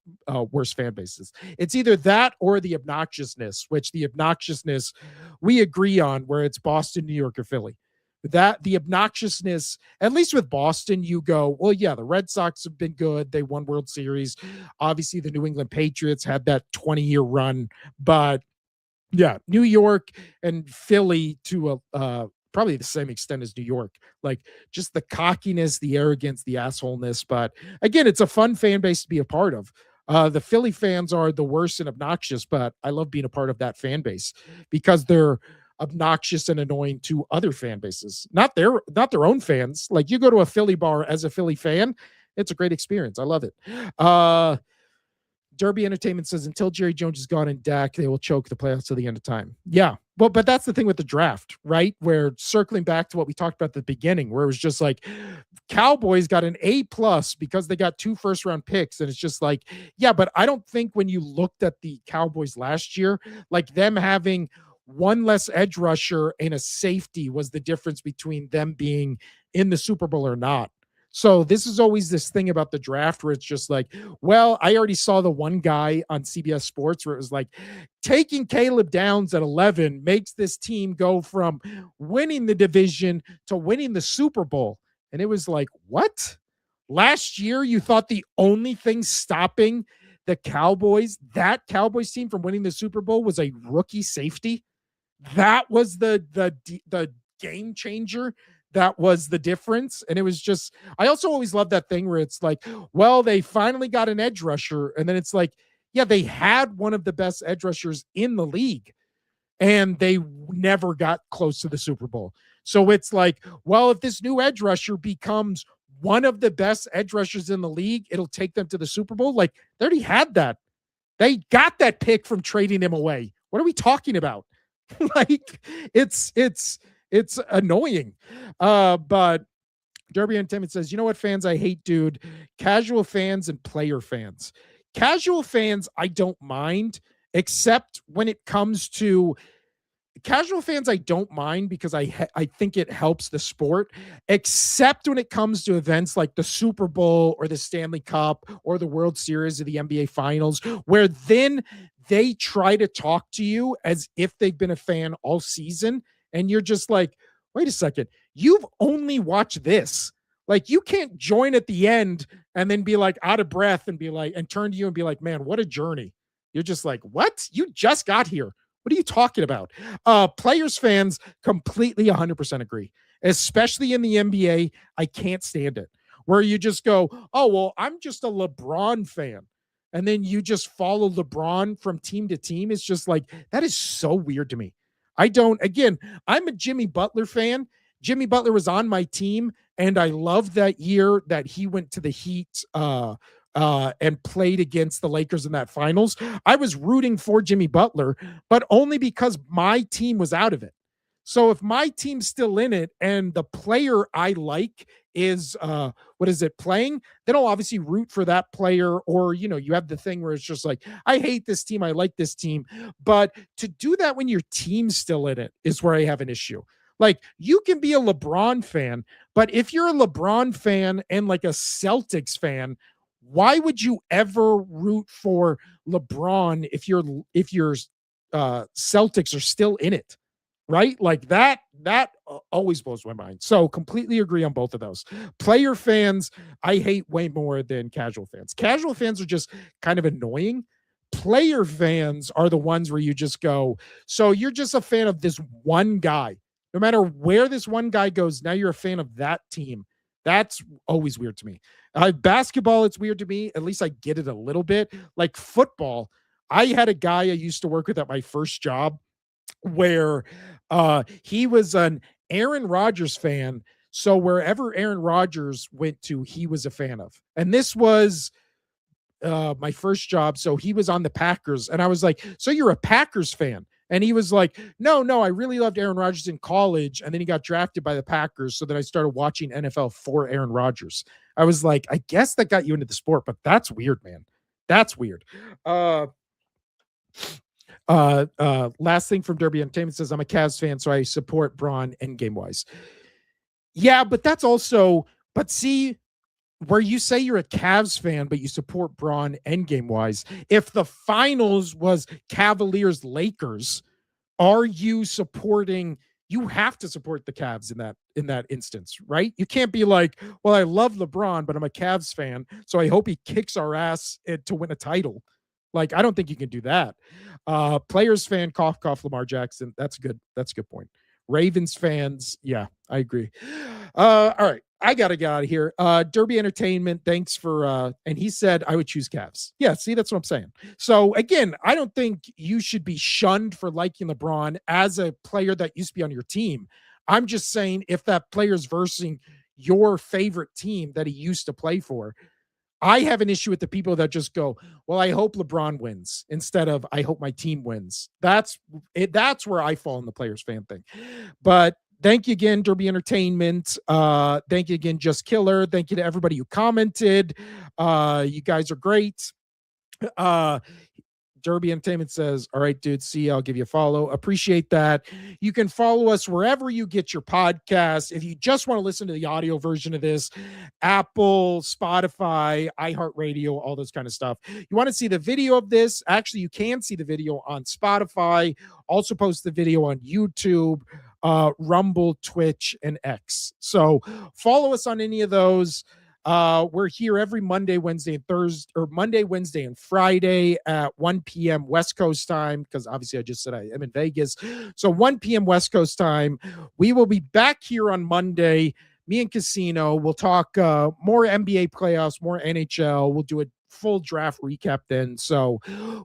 worst fan bases. It's either that or the obnoxiousness, which the obnoxiousness we agree on, where it's Boston, New York, or Philly. That the obnoxiousness, at least with Boston, you go, well, yeah, the Red Sox have been good. They won World Series. Obviously, the New England Patriots had that 20-year run, but yeah, New York and Philly to a probably the same extent as New York. Like just the cockiness, the arrogance, the assholeness. But again, it's a fun fan base to be a part of. The Philly fans are the worst and obnoxious, but I love being a part of that fan base because they're obnoxious and annoying to other fan bases, not their own fans. Like you go to a Philly bar as a Philly fan, it's a great experience. I love it. Derby Entertainment says until Jerry Jones is gone and Dak, they will choke the playoffs to the end of time. Yeah. Well, but that's the thing with the draft, right? Where circling back to what we talked about at the beginning, where it was just like Cowboys got an A+ because they got 2 first-round picks. And it's just like, yeah, but I don't think when you looked at the Cowboys last year, like them having one less edge rusher and a safety was the difference between them being in the Super Bowl or not. So this is always this thing about the draft where it's just like, well, I already saw the one guy on CBS Sports where it was like, taking Caleb Downs at 11 makes this team go from winning the division to winning the Super Bowl. And it was like, what? Last year, you thought the only thing stopping the Cowboys, that Cowboys team from winning the Super Bowl was a rookie safety? That was the game changer. That was the difference. And it was just, I also always love that thing where it's like, well, they finally got an edge rusher. And then it's like, yeah, they had one of the best edge rushers in the league and they never got close to the Super Bowl. So it's like, well, if this new edge rusher becomes one of the best edge rushers in the league, it'll take them to the Super Bowl. Like they already had that. They got that pick from trading him away. What are we talking about? Like it's annoying. But Derby Entertainment says, you know what fans I hate, dude? Casual fans and player fans. Casual fans, I don't mind, except when it comes to casual fans. I don't mind because I think it helps the sport, except when it comes to events like the Super Bowl or the Stanley Cup or the World Series or the NBA Finals, where then they try to talk to you as if they've been a fan all season. And you're just like, wait a second, you've only watched this. Like, you can't join at the end and then be like out of breath and be like, and turn to you and be like, man, what a journey. You're just like, what? You just got here. What are you talking about? Players fans completely 100% agree, especially in the NBA. I can't stand it where you just go, oh, well, I'm just a LeBron fan. And then you just follow LeBron from team to team. It's just like, that is so weird to me. Again, I'm a Jimmy Butler fan. Jimmy Butler was on my team, and I love that year that he went to the Heat and played against the Lakers in that finals. I was rooting for Jimmy Butler, but only because my team was out of it. So if my team's still in it and the player I like is playing, then I'll obviously root for that player. Or, you have the thing where it's just like, I hate this team, I like this team. But to do that when your team's still in it is where I have an issue. Like, you can be a LeBron fan, but if you're a LeBron fan and like a Celtics fan, why would you ever root for LeBron if your Celtics are still in it? Right? Like that always blows my mind. So completely agree on both of those. Player fans, I hate way more than casual fans. Casual fans are just kind of annoying. player fans are the ones where you just go, so you're just a fan of this one guy. No matter where this one guy goes, now you're a fan of that team. That's always weird to me. Basketball, it's weird to me. At least I get it a little bit. Like football, I had a guy I used to work with at my first job where he was an Aaron Rodgers fan. So wherever Aaron Rodgers went to, he was a fan of. And this was my first job. So he was on the Packers. And I was like, so you're a Packers fan? And he was like, no, I really loved Aaron Rodgers in college. And then he got drafted by the Packers. So then I started watching NFL for Aaron Rodgers. I was like, I guess that got you into the sport, but that's weird, man. That's weird. Last thing from Derby Entertainment says, I'm a Cavs fan, so I support Braun endgame wise. Yeah, but that's also, but see, where you say you're a Cavs fan, but you support Braun endgame wise, if the finals was Cavaliers Lakers, are you supporting? You have to support the Cavs in that instance, right? You can't be like, well, I love LeBron, but I'm a Cavs fan, so I hope he kicks our ass to win a title. Like, I don't think you can do that. Players fan, cough, cough, Lamar Jackson. That's good. That's a good point. Ravens fans, yeah, I agree. All right, I gotta get out of here. Derby Entertainment, thanks for and he said I would choose Cavs. Yeah, see, that's what I'm saying. So again, I don't think you should be shunned for liking LeBron as a player that used to be on your team. I'm just saying if that player's versing your favorite team that he used to play for, I have an issue with the people that just go, well, I hope LeBron wins instead of I hope my team wins. That's it. That's where I fall in the players fan thing. But thank you again, Derby Entertainment. Thank you again, Just Killer. Thank you to everybody who commented. You guys are great. Derby Entertainment says, all right, dude, see, I'll give you a follow. Appreciate that. You can follow us wherever you get your podcast. If you just want to listen to the audio version of this, Apple, Spotify, iHeartRadio, all those kind of stuff. You want to see the video of this? Actually, you can see the video on Spotify. Also post the video on YouTube, Rumble, Twitch, and X. So follow us on any of those. We're here every Monday, Wednesday, and Thursday, or Monday, Wednesday, and Friday at 1 p.m. West Coast time, because obviously I just said I am in Vegas. So 1 p.m. West Coast time. We will be back here on Monday. Me and Casino. We'll talk more NBA playoffs, more NHL. We'll do a full draft recap then. So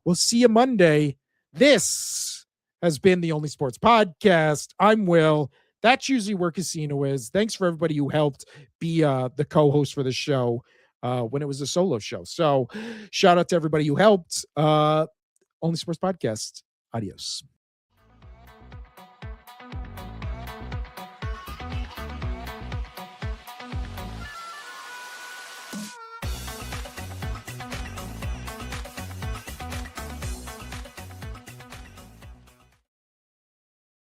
we'll see you Monday. This has been the Only Sports Podcast. I'm Will. That's usually where Casino is. Thanks for everybody who helped be the co-host for the show when it was a solo show. So shout out to everybody who helped. Only Sports Podcast. Adios.